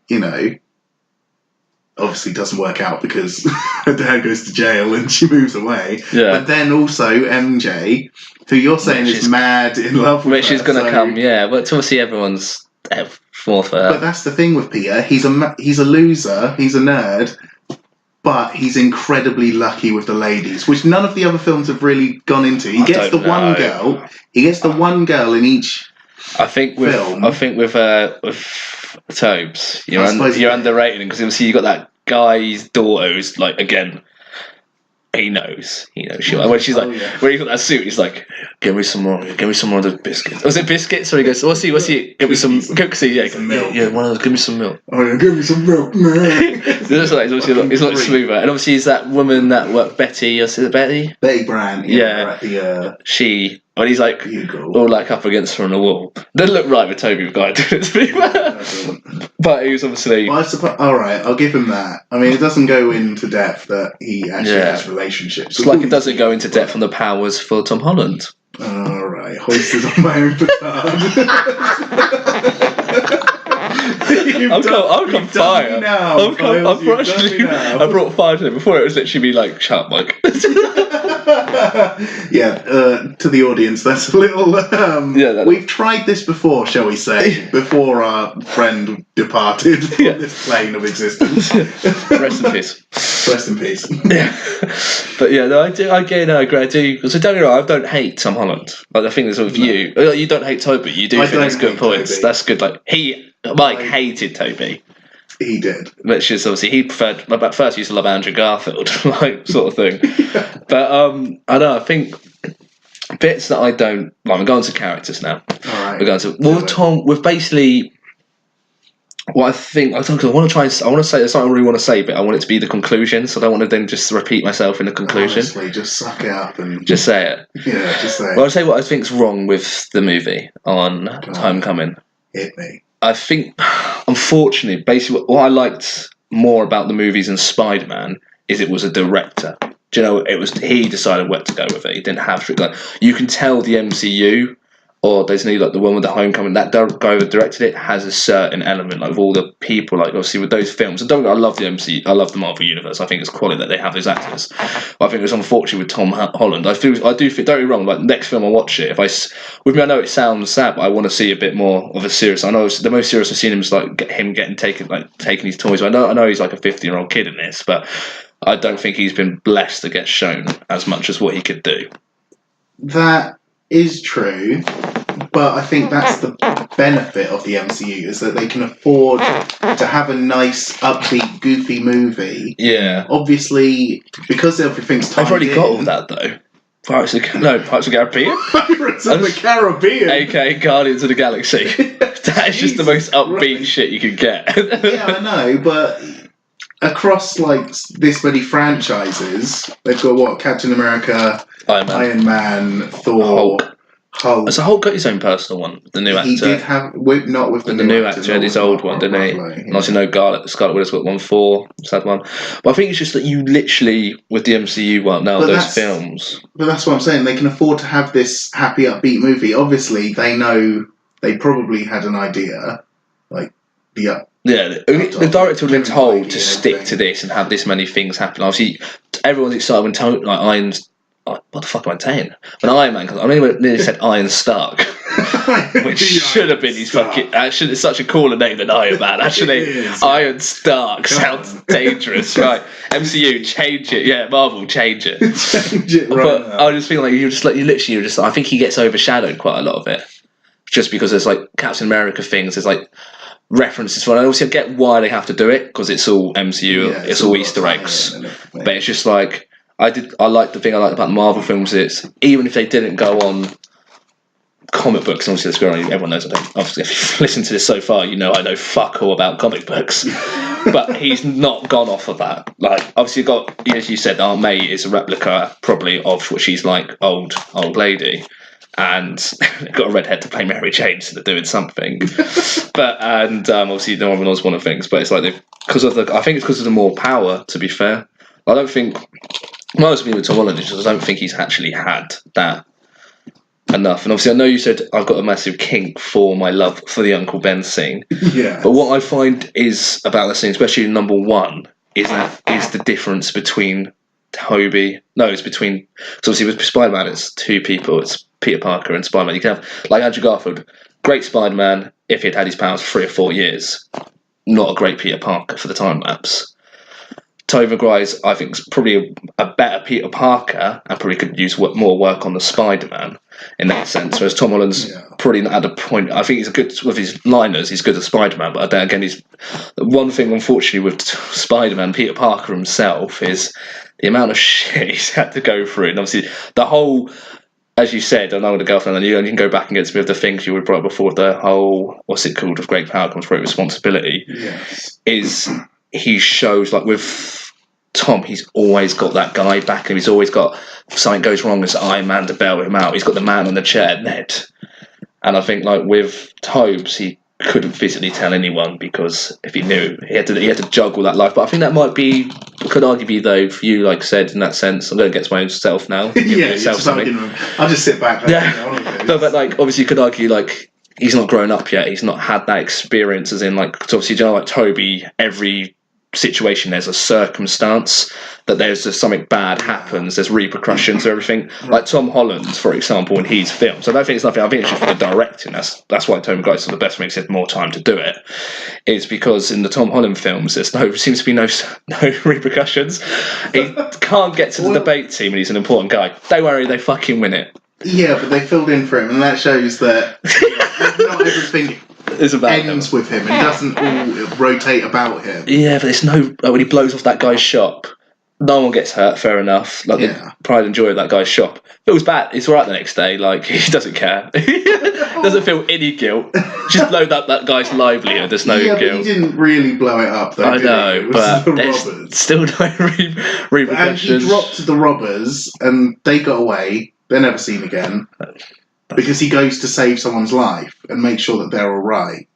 [SPEAKER 3] obviously doesn't work out because her dad goes to jail and she moves away.
[SPEAKER 2] Yeah.
[SPEAKER 3] But then also MJ, who you're saying is mad in love with
[SPEAKER 2] Which
[SPEAKER 3] her,
[SPEAKER 2] is going to come, yeah. But obviously everyone's for her.
[SPEAKER 3] But that's the thing with Peter. He's a loser. He's a nerd. But he's incredibly lucky with the ladies, which none of the other films have really gone into. He gets the one girl. He gets the one girl in each.
[SPEAKER 2] I think with Tobes, you're underrated because obviously you got that guy's daughter who's like, again, he knows. When she's like, when he's got that suit, he's like, give me some more of the biscuits. Was it biscuits? Or he goes, what's he? Give me some cookies. Yeah, one of those. Give me some milk.
[SPEAKER 3] Oh yeah, give me some milk, man.
[SPEAKER 2] He's a lot smoother. And obviously he's that woman that worked, Betty. Is it Betty?
[SPEAKER 3] Betty Brand.
[SPEAKER 2] Yeah. She. When he's like all like up against her on the wall. Doesn't look right with Tobey with guy doing it. But he was obviously.
[SPEAKER 3] Well, all right, I'll give him that. I mean, it doesn't go into depth that he actually has relationships.
[SPEAKER 2] It's like it doesn't go into depth on the powers for Tom Holland.
[SPEAKER 3] All right, hoisted on my own petard.
[SPEAKER 2] I'm fire. I brought fire to him before it was literally me like, shut up, Mike.
[SPEAKER 3] To the audience, that's a little. We've tried this before, shall we say, before our friend departed from this plane of existence.
[SPEAKER 2] Rest in peace.
[SPEAKER 3] Rest in peace.
[SPEAKER 2] Yeah, but yeah, no, I do. Agree. I do. So don't get me wrong, I don't hate Tom Holland. Like the thing is with you don't hate Tobey. You do think there's good points.
[SPEAKER 3] Tobey.
[SPEAKER 2] That's good. Like Mike hated Tobey.
[SPEAKER 3] He did.
[SPEAKER 2] Which is obviously he preferred. Like, at first, he used to love Andrew Garfield, like sort of thing. Yeah. But I don't know. I think bits that I don't like. I'm going to characters now.
[SPEAKER 3] All right.
[SPEAKER 2] We're going to Tom. With basically. What I think, I want to say, there's something I really want to say, but I want it to be the conclusion, so I don't want to then just repeat myself in the conclusion.
[SPEAKER 3] Honestly, just suck it up and...
[SPEAKER 2] Just say it.
[SPEAKER 3] Yeah, just say it.
[SPEAKER 2] Well, I'll say what I think's wrong with the movie on Homecoming.
[SPEAKER 3] Hit me.
[SPEAKER 2] I think, unfortunately, basically what I liked more about the movies than Spider-Man is it was a director. Do you know, he decided where to go with it. He didn't have to, you can tell the MCU... or there's new like the one with the Homecoming, that guy that directed it has a certain element, like of all the people, like obviously with those films. I love the MCU, I love the Marvel Universe. I think it's quality that they have those actors. But I think it was unfortunate with Tom Holland. I do feel, don't get me wrong, like next film I watch it, I know it sounds sad, but I want to see a bit more of a serious. I know the most serious I've seen him is like him taking his toys. I know he's like a 50-year-old kid in this, but I don't think he's been blessed to get shown as much as what he could do.
[SPEAKER 3] That is true, but I think that's the benefit of the MCU, is that they can afford to have a nice, upbeat, goofy movie.
[SPEAKER 2] Yeah.
[SPEAKER 3] Obviously, because everything's tied
[SPEAKER 2] I've already got all that, though. Pirates of the Caribbean?
[SPEAKER 3] Pirates of the Caribbean!
[SPEAKER 2] A.K.A. Guardians of the Galaxy. That is just the most upbeat shit you could get.
[SPEAKER 3] Yeah, I know, but... across like this many franchises, they've got Captain America, Iron Man, Thor, Hulk.
[SPEAKER 2] So Hulk got his own personal one, the new actor.
[SPEAKER 3] He did have, not with the
[SPEAKER 2] new actor, his old one, didn't he? And also Scarlet Witch's got one for, sad one. But I think it's just that you literally, with the MCU one, now those films.
[SPEAKER 3] But that's what I'm saying, they can afford to have this happy, upbeat movie. Obviously, they know, they probably had an idea, like
[SPEAKER 2] the director would have been told to stick to this and have this many things happen. Obviously, everyone's excited when what the fuck am I saying? When Iron Man comes, I nearly said Iron Stark, which should have been his fucking. Actually, it's such a cooler name than Iron Man. Actually, Iron Stark sounds dangerous, right? MCU, change it. Yeah, Marvel, change it.
[SPEAKER 3] Change it right now.
[SPEAKER 2] I just feel like I think he gets overshadowed quite a lot of it, just because there's like Captain America things. There's like references for it. And obviously, I get why they have to do it because it's all MCU. Yeah, it's all Easter eggs, but it's just like. I like the thing I like about the Marvel films is even if they didn't go on comic books, obviously that's where everyone knows. Obviously, if you've listened to this so far, you know I know fuck all about comic books. But he's not gone off of that. Like obviously, as you said, Aunt May is a replica probably of what she's like, old lady, and got a redhead to play Mary Jane, so they're doing something. Obviously, no one knows one of the things, but it's like I think it's because of the more power. To be fair, I don't think. Most people with Tom Holland, I don't think he's actually had that enough. And obviously, I know you said I've got a massive kink for my love for the Uncle Ben scene.
[SPEAKER 3] Yeah.
[SPEAKER 2] But what I find is about the scene, especially in number one, is the difference between Tobey. No, it's between. So obviously with Spider-Man, it's two people. It's Peter Parker and Spider-Man. You can have like Andrew Garfield, great Spider-Man if he'd had his powers for 3 or 4 years. Not a great Peter Parker for the time lapse. Tobey Maguire's, I think, is probably a better Peter Parker and probably could use more work on the Spider-Man in that sense. Whereas Tom Holland's probably not at a point. I think he's good with his liners. He's good at Spider-Man, but then again, he's one thing. Unfortunately, with Spider-Man, Peter Parker himself is the amount of shit he's had to go through, and obviously the whole. As you said, I know with the girlfriend, and you can go back and get some of the things you were brought up before. The whole what's it called? With great power comes great responsibility.
[SPEAKER 3] Yes.
[SPEAKER 2] Is he shows like with Tom, he's always got that guy back him. He's always got if something goes wrong as Iron Man to bail him out. He's got the man on the chair, Ned. And I think like with Tobes, he couldn't physically tell anyone because if he knew, he had to juggle that life. But I think that might be could argue be though for you, like said in that sense. I'm going to get to my own self now.
[SPEAKER 3] I'll just sit back.
[SPEAKER 2] But like obviously, you could argue like he's not grown up yet. He's not had that experience as in like cause obviously, you know, like Tobey, every situation there's a circumstance that there's just something bad happens, there's repercussions to everything. Like Tom Holland, for example, when he's filmed. So I don't think it's nothing. I think it's just for the directing. That's why Tobey Maguire's the best makes it more time to do it. Is because in the Tom Holland films there's seems to be no repercussions. He can't get to the debate team and he's an important guy. Don't worry, they fucking win it.
[SPEAKER 3] Yeah, but they filled in for him, and that shows that not everything ends with him. It doesn't all rotate about him.
[SPEAKER 2] Yeah, but there's no when he blows off that guy's shop. No one gets hurt. Fair enough. Like the pride and joy of that guy's shop. Feels bad. It's all right the next day. Like he doesn't care. Doesn't feel any guilt. Just blow up that guy's livelihood. There's no guilt.
[SPEAKER 3] But he didn't really blow it up, though.
[SPEAKER 2] I know, but there's still no repercussions.
[SPEAKER 3] And he dropped the robbers, and they got away. They're never seen again because he goes to save someone's life and make sure that they're all right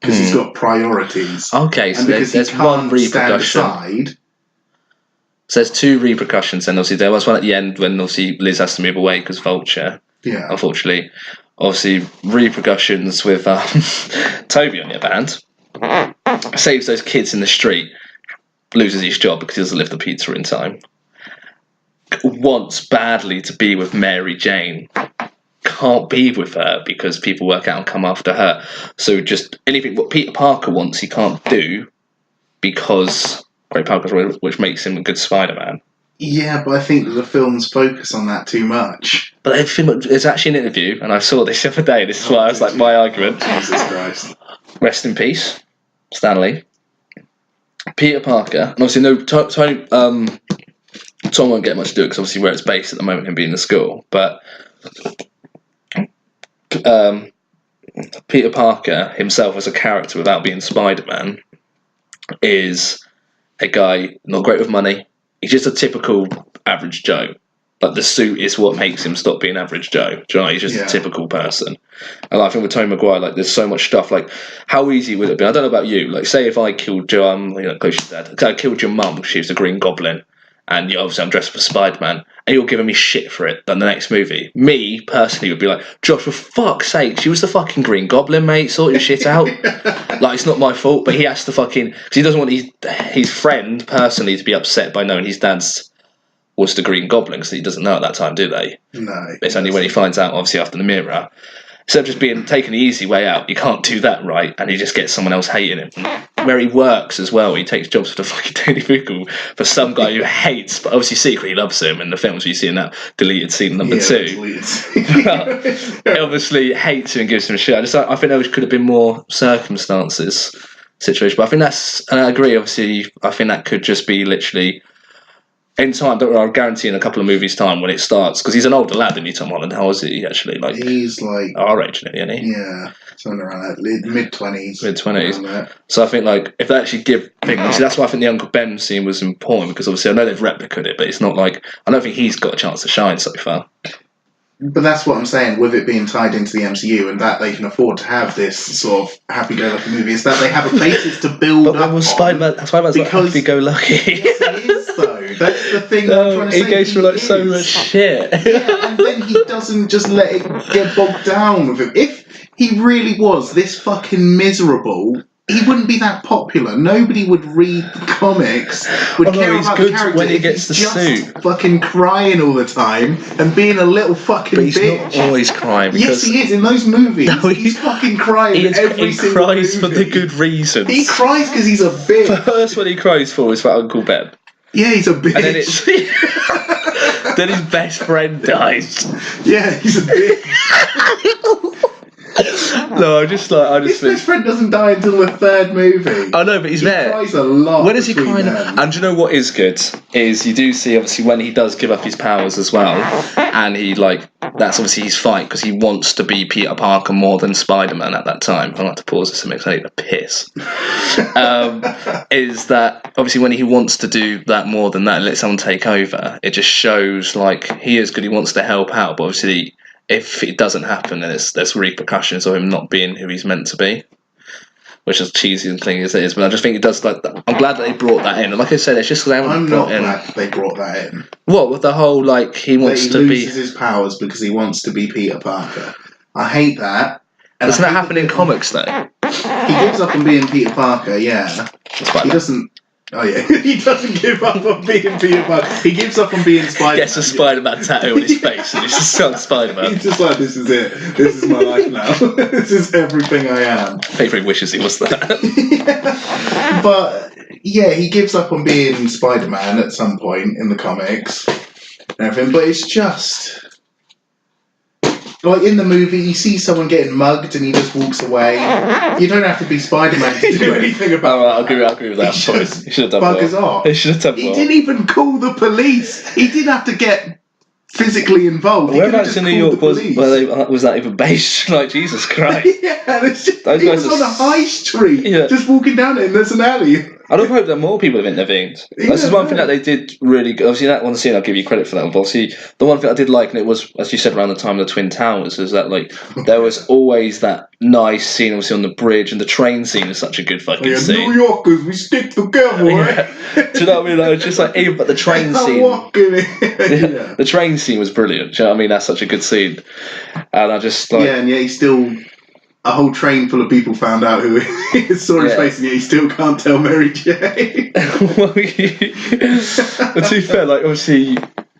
[SPEAKER 3] because he's got priorities.
[SPEAKER 2] Okay, so there's one repercussion. So there's 2 repercussions, and obviously there was one at the end when obviously Liz has to move away because Vulture.
[SPEAKER 3] Yeah.
[SPEAKER 2] Unfortunately, obviously repercussions with Tobey on the other hand saves those kids in the street, loses his job because he doesn't lift the pizza in time. Wants badly to be with Mary Jane, can't be with her because people work out and come after her. So just anything what Peter Parker wants, he can't do because great power, which makes him a good Spider-Man.
[SPEAKER 3] Yeah, but I think that the films focus on that too much.
[SPEAKER 2] But there's actually an interview, and I saw this the other day. This is why I was like, my argument.
[SPEAKER 3] Jesus Christ.
[SPEAKER 2] Rest in peace, Stanley. Peter Parker, and obviously Tom won't get much to do it because obviously where it's based at the moment, him being in school. But Peter Parker himself as a character, without being Spider-Man, is a guy not great with money. He's just a typical average Joe. Like the suit is what makes him stop being average Joe. Do you know? He's just a typical person. And I think with Tobey Maguire, like there's so much stuff. Like how easy would it be? I don't know about you. Like say if I killed your close to dad. I killed your mum. She was the Green Goblin. And obviously I'm dressed for Spider-Man, and you're giving me shit for it than the next movie. Me, personally, would be like, Josh, for fuck's sake, she was the fucking Green Goblin, mate, sort your shit out. Like, it's not my fault, but he has to fucking... Because he doesn't want his friend, personally, to be upset by knowing his dad's was the Green Goblin, because he doesn't know at that time, do they?
[SPEAKER 3] No.
[SPEAKER 2] It's only when he finds out, obviously, after the mirror. Instead of just taking the easy way out, you can't do that right, and he just gets someone else hating him. Where he works as well, he takes jobs for the fucking Daily Bugle for some guy who hates, but obviously secretly loves him in the films you see in that deleted scene number 2. He obviously hates him and gives him a shit. I think there could have been more circumstances, situation, but I think and I agree, obviously, I think that could just be literally... In time, I'll guarantee in a couple of movies' time when it starts, because he's an older lad, isn't he, Tom Holland? How is he actually? Like
[SPEAKER 3] he's like
[SPEAKER 2] our age, isn't he?
[SPEAKER 3] Yeah, something around that, mid-20s.
[SPEAKER 2] Mid-20s. So I think like if they actually give things, that's why I think the Uncle Ben scene was important, because obviously I know they've replicated it, but it's not like I don't think he's got a chance to shine so far.
[SPEAKER 3] But that's what I'm saying, with it being tied into the MCU and that they can afford to have this sort of happy-go-lucky movie, is that they have a basis to build up on.
[SPEAKER 2] Spider-Man's like happy-go-lucky.
[SPEAKER 3] Yes, it is, though. That's the thing I'm trying to say.
[SPEAKER 2] He goes through like so much shit.
[SPEAKER 3] Yeah, and then he doesn't just let it get bogged down with him. If he really was this fucking miserable, he wouldn't be that popular. Nobody would read the comics. Would care
[SPEAKER 2] he's
[SPEAKER 3] about
[SPEAKER 2] good
[SPEAKER 3] the character
[SPEAKER 2] when he
[SPEAKER 3] if
[SPEAKER 2] gets
[SPEAKER 3] he's
[SPEAKER 2] the
[SPEAKER 3] just
[SPEAKER 2] suit.
[SPEAKER 3] fucking crying all the time and being a little fucking
[SPEAKER 2] But he's
[SPEAKER 3] bitch.
[SPEAKER 2] not always crying.
[SPEAKER 3] Yes,
[SPEAKER 2] Because
[SPEAKER 3] he is in those movies.
[SPEAKER 2] No,
[SPEAKER 3] he's fucking crying
[SPEAKER 2] he
[SPEAKER 3] every single
[SPEAKER 2] cries
[SPEAKER 3] movie.
[SPEAKER 2] for the good reasons.
[SPEAKER 3] He cries because he's a
[SPEAKER 2] The
[SPEAKER 3] bitch.
[SPEAKER 2] first one he cries for is for Uncle Ben.
[SPEAKER 3] Yeah, he's a bitch.
[SPEAKER 2] And then it's then his best friend dies.
[SPEAKER 3] Yeah, he's a bitch.
[SPEAKER 2] No,
[SPEAKER 3] His best friend doesn't die until the third movie.
[SPEAKER 2] I know, but he's there.
[SPEAKER 3] He cries a lot.
[SPEAKER 2] When is he
[SPEAKER 3] between
[SPEAKER 2] crying?
[SPEAKER 3] them.
[SPEAKER 2] And do you know what is good? Is you do see obviously when he does give up his powers as well, and he that's obviously his fight because he wants to be Peter Parker more than Spider-Man at that time. I like to pause this a minute 'cause I need a piss. Is that obviously when he wants to do that more than that and let someone take over, it just shows he is good. He wants to help out, but obviously if it doesn't happen, then there's repercussions of him not being who he's meant to be. Which is cheesy and thing as it is, but I just think it does I'm glad that they brought that in. And like I said, it's just because they haven't
[SPEAKER 3] I'm
[SPEAKER 2] brought
[SPEAKER 3] not
[SPEAKER 2] in.
[SPEAKER 3] glad they brought that in.
[SPEAKER 2] What with the whole he wants
[SPEAKER 3] He
[SPEAKER 2] to
[SPEAKER 3] loses
[SPEAKER 2] be.
[SPEAKER 3] his powers because he wants to be Peter Parker. I hate that. And
[SPEAKER 2] Doesn't
[SPEAKER 3] I
[SPEAKER 2] that
[SPEAKER 3] hate
[SPEAKER 2] happen in comics though?
[SPEAKER 3] He gives up on being Peter Parker. Yeah, he doesn't. Oh yeah, he doesn't give up on being Peter Parker. He gives up on being Spider-Man.
[SPEAKER 2] Gets a Spider-Man tattoo on his face, and he's just got Spider-Man.
[SPEAKER 3] He's just like, this is it. This is my life now. This is everything I am.
[SPEAKER 2] Favorite wishes he was that.
[SPEAKER 3] Yeah. But yeah, he gives up on being Spider-Man at some point in the comics and everything. But it's just in the movie, you see someone getting mugged and he just walks away. You don't have to be Spider-Man to do anything about
[SPEAKER 2] I'll agree with that.
[SPEAKER 3] He
[SPEAKER 2] He should have done
[SPEAKER 3] buggers
[SPEAKER 2] well.
[SPEAKER 3] off.
[SPEAKER 2] He should have done
[SPEAKER 3] He
[SPEAKER 2] well.
[SPEAKER 3] didn't even call the police. He didn't have to get physically involved. He
[SPEAKER 2] Whereabouts
[SPEAKER 3] could've
[SPEAKER 2] in
[SPEAKER 3] just
[SPEAKER 2] New York
[SPEAKER 3] called the police.
[SPEAKER 2] was that even based? Jesus Christ!
[SPEAKER 3] Yeah, he
[SPEAKER 2] guys
[SPEAKER 3] was
[SPEAKER 2] are
[SPEAKER 3] on a high street,
[SPEAKER 2] Yeah.
[SPEAKER 3] just walking down it, and there's an alley.
[SPEAKER 2] I'd have hoped that more people have intervened. This is one thing that they did really good. Obviously, that one scene, I'll give you credit for that one. But obviously, the one thing I did like, and it was, as you said, around the time of the Twin Towers, is that there was always that nice scene, obviously, on the bridge, and the train scene is such a good fucking scene.
[SPEAKER 3] New Yorkers, we stick together, right?
[SPEAKER 2] Yeah. Do you know what I mean? It's just even but the train scene.
[SPEAKER 3] Yeah.
[SPEAKER 2] The train scene was brilliant. Do you know what I mean? That's such a good scene, and I just
[SPEAKER 3] Yeah, and yet he still. A whole train full of people found out who saw his face, and yet he still can't tell Mary Jane.
[SPEAKER 2] Well, but to be fair, obviously,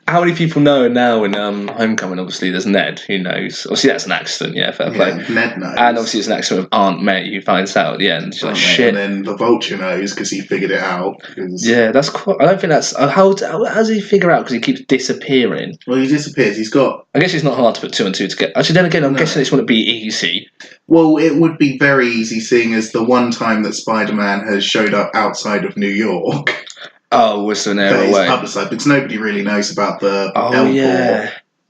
[SPEAKER 2] how many people know now in Homecoming? Obviously, there's Ned who knows. Obviously, that's an accident. Yeah, fair play.
[SPEAKER 3] Yeah, Ned knows.
[SPEAKER 2] And obviously, it's an accident with Aunt May who finds out at the end. She's like, shit.
[SPEAKER 3] And then the Vulture knows because he figured it out.
[SPEAKER 2] Yeah, that's quite. I don't think that's. How does he figure out? Because he keeps disappearing.
[SPEAKER 3] Well, he disappears. He's got.
[SPEAKER 2] I guess it's not hard to put two and two together. Actually, then again, I'm guessing this wouldn't be easy.
[SPEAKER 3] Well, it would be very easy, seeing as the one time that Spider-Man has showed up outside of New York.
[SPEAKER 2] Oh, was there an
[SPEAKER 3] That is
[SPEAKER 2] away?
[SPEAKER 3] publicised, because nobody really knows about the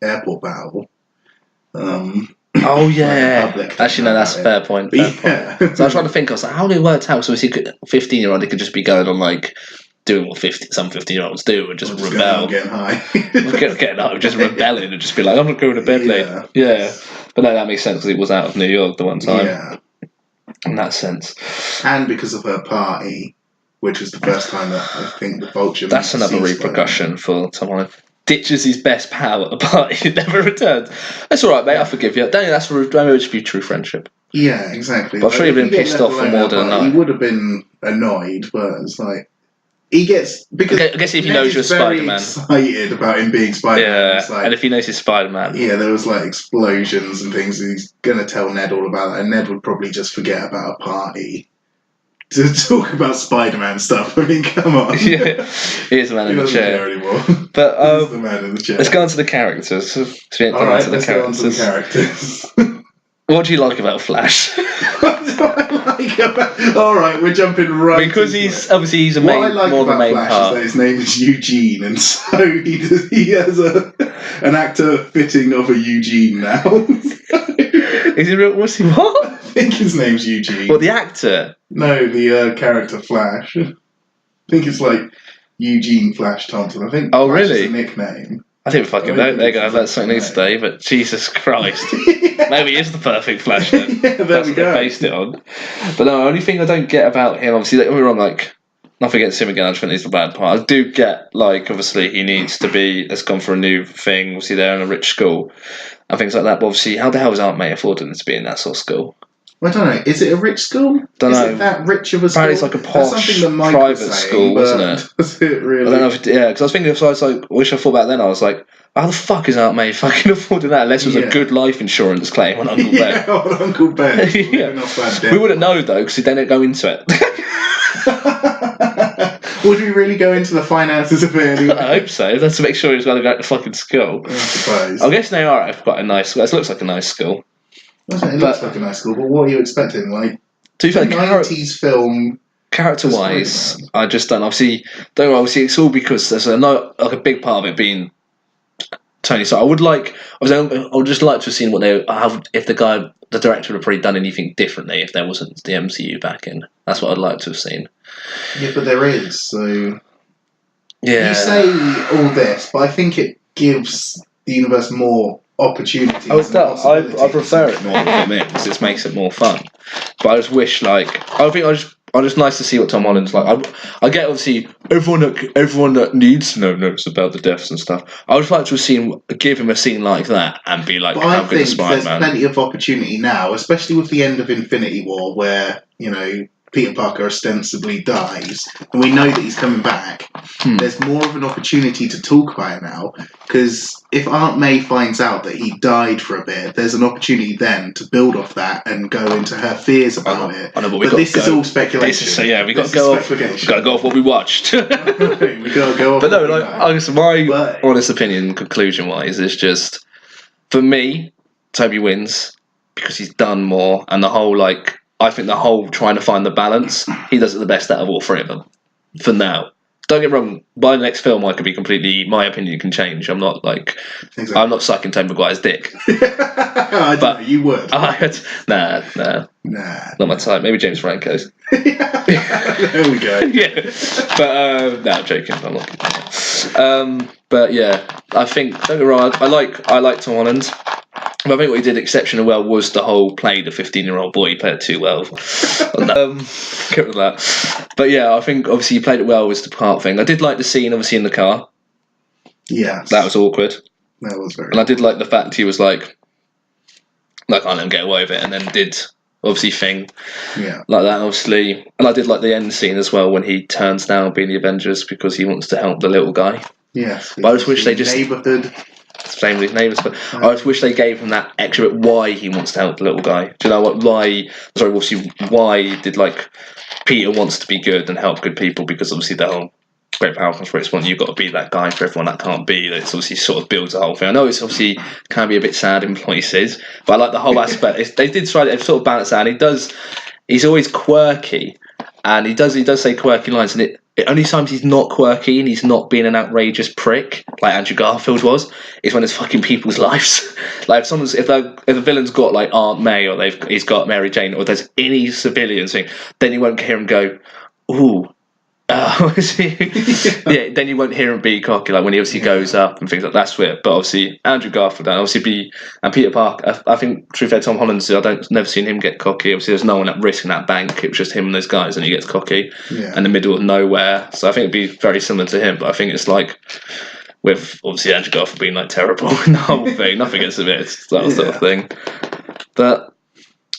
[SPEAKER 3] airport battle.
[SPEAKER 2] Oh yeah. Actually, no, that's a fair point. Fair
[SPEAKER 3] Yeah.
[SPEAKER 2] point. So I was trying to think. I was like, how did it work out? So obviously, 15-year-old, he could just be going on doing what some 15-year-olds do and just rebel.
[SPEAKER 3] Getting high.
[SPEAKER 2] Getting up, just rebelling and just be like, I'm not going to bed late. Yeah. But no, that makes sense because it was out of New York the one time.
[SPEAKER 3] Yeah.
[SPEAKER 2] In that sense.
[SPEAKER 3] And because of her party, which was the first time that I think the Vulture.
[SPEAKER 2] That's another repercussion for someone who ditches his best pal at the party and never returns. That's all right, mate. I forgive you. Maybe that should be true friendship.
[SPEAKER 3] Yeah, exactly.
[SPEAKER 2] But I'm sure you've been pissed off for more than a night.
[SPEAKER 3] He would have been annoyed, but it's like he gets because
[SPEAKER 2] I guess if he knows you're Spider-Man,
[SPEAKER 3] excited about him being Spider-Man.
[SPEAKER 2] Yeah, and if he knows he's Spider-Man,
[SPEAKER 3] yeah, there was explosions and things. And he's gonna tell Ned all about that, and Ned would probably just forget about a party to talk about Spider-Man stuff. I mean, come on.
[SPEAKER 2] Yeah, he is the man in the chair
[SPEAKER 3] anymore.
[SPEAKER 2] But
[SPEAKER 3] he's the man in the chair.
[SPEAKER 2] Let's go on to the characters.
[SPEAKER 3] All right, let's go on to the characters.
[SPEAKER 2] What do you like about Flash?
[SPEAKER 3] What do I like about? All right, we're jumping right
[SPEAKER 2] because he's obviously he's a main,
[SPEAKER 3] what I like
[SPEAKER 2] more the
[SPEAKER 3] about
[SPEAKER 2] main
[SPEAKER 3] Flash
[SPEAKER 2] part.
[SPEAKER 3] is that his name is Eugene, and so he has an actor fitting of a Eugene now.
[SPEAKER 2] Is he real? What's he? What?
[SPEAKER 3] I think his name's Eugene.
[SPEAKER 2] What, the actor?
[SPEAKER 3] No, the character Flash. I think it's Eugene Flash Thompson. I think.
[SPEAKER 2] Oh,
[SPEAKER 3] Flash
[SPEAKER 2] really?
[SPEAKER 3] Is a nickname.
[SPEAKER 2] I didn't fucking know. There you go. That's something new today. But Jesus Christ, maybe he is the perfect Flash then.
[SPEAKER 3] Yeah, there
[SPEAKER 2] That's
[SPEAKER 3] we
[SPEAKER 2] what they
[SPEAKER 3] go.
[SPEAKER 2] based it on. But no, the only thing I don't get about him, obviously, don't get me wrong, nothing against him again. I just think he's the bad part. I do get obviously he needs to be. Let's gone for a new thing. Obviously, they're in a rich school and things like that. But obviously, how the hell is Aunt May affording to be in that sort of school?
[SPEAKER 3] I don't know. Is it a rich school?
[SPEAKER 2] Don't
[SPEAKER 3] is
[SPEAKER 2] know.
[SPEAKER 3] it that rich of a school?
[SPEAKER 2] Apparently it's like a
[SPEAKER 3] That's
[SPEAKER 2] posh
[SPEAKER 3] something that Mike was
[SPEAKER 2] private
[SPEAKER 3] saying,
[SPEAKER 2] school,
[SPEAKER 3] but
[SPEAKER 2] wasn't it?
[SPEAKER 3] Does it really?
[SPEAKER 2] I don't know if because I was thinking, so I was like, wish I thought back then. I was like, how the fuck is Aunt May fucking affording that unless it was a good life insurance claim on Uncle Ben?
[SPEAKER 3] Yeah, on Uncle Ben.
[SPEAKER 2] Yeah. We wouldn't know though because they didn't go into it.
[SPEAKER 3] Would we really go into the finances of it anyway?
[SPEAKER 2] I hope so. That's to make sure he's going to go to fucking school.
[SPEAKER 3] I suppose.
[SPEAKER 2] I guess they are quite a nice school. It looks like a nice school.
[SPEAKER 3] It looks like a nice school, but what are you expecting? Like,
[SPEAKER 2] to be fair,
[SPEAKER 3] 90s film.
[SPEAKER 2] Character-wise, I just don't. Obviously, it's all because there's a big part of it being Tony. So I would just like to have seen what if the director would have probably done anything differently if there wasn't the MCU back in. That's what I'd like to have seen.
[SPEAKER 3] Yeah, but there is. So
[SPEAKER 2] yeah,
[SPEAKER 3] you say all this, but I think it gives the universe more opportunities.
[SPEAKER 2] I prefer it more than it because it makes it more fun. But I just wish, I just nice to see what Tom Holland's like. I get obviously everyone that needs to know knows about the deaths and stuff. I would like to give him a scene like that and be like, how good is Spider-Man?
[SPEAKER 3] There's plenty of opportunity now, especially with the end of Infinity War, where Peter Parker ostensibly dies, and we know that he's coming back. There's more of an opportunity to talk about it now, because if Aunt May finds out that he died for a bit, there's an opportunity then to build off that and go into her fears about it.
[SPEAKER 2] I know,
[SPEAKER 3] but this is all speculation.
[SPEAKER 2] We got to go off what we watched.
[SPEAKER 3] We got to go off.
[SPEAKER 2] But no, I guess my honest opinion, conclusion-wise, is just for me, Tobey wins because he's done more, and the whole I think the whole trying to find the balance, he does it the best out of all three of them. For now. Don't get me wrong, by the next film my opinion can change. I'm not I'm not sucking Tobey Maguire's dick.
[SPEAKER 3] I don't know, you would.
[SPEAKER 2] Nah. Not my type. Maybe James Franco's.
[SPEAKER 3] There we go.
[SPEAKER 2] Yeah. But no, I'm joking. I'm not. But yeah, I think, don't get me wrong, I like Tom Holland. But I think what he did exceptionally well was the whole play the 15-year-old boy. He played it too well. Get rid of that. But yeah, I think obviously he played it well was the part thing. I did like the scene obviously in the car.
[SPEAKER 3] Yes.
[SPEAKER 2] That was awkward.
[SPEAKER 3] That was very.
[SPEAKER 2] And I did like the fact he was like I can't let him get away with it, and then did obviously thing.
[SPEAKER 3] Yeah.
[SPEAKER 2] Like that obviously. And I did like the end scene as well when he turns down being the Avengers because he wants to help the little guy.
[SPEAKER 3] Yes.
[SPEAKER 2] But I just wish they just
[SPEAKER 3] neighborhood.
[SPEAKER 2] Same with his neighbours, but I just wish they gave him that extra bit why he wants to help the little guy. Do you know what? Why did Peter wants to be good and help good people, because obviously the whole great power comes from response. You've got to be that guy for everyone that can't be. It's obviously sort of builds the whole thing. I know it's obviously can be a bit sad in places, but I like the whole aspect. They did try to sort of balance that, and he's always quirky, and he does say quirky lines, and it only times he's not quirky and he's not being an outrageous prick like Andrew Garfield was is when it's fucking people's lives. If a villain's got Aunt May or he's got Mary Jane or there's any civilians thing, then you won't hear him go, ooh. Yeah, then you won't hear him be cocky when he obviously goes up and things like that. That's weird. But obviously Andrew Garfield and Peter Parker. I think to be fair, Tom Holland, never seen him get cocky. Obviously, there's no one at risk in that bank. It was just him and those guys, and he gets cocky in the middle of nowhere. So I think it'd be very similar to him. But I think it's with obviously Andrew Garfield being terrible in the whole thing. Nothing gets of it. It's that sort of thing. But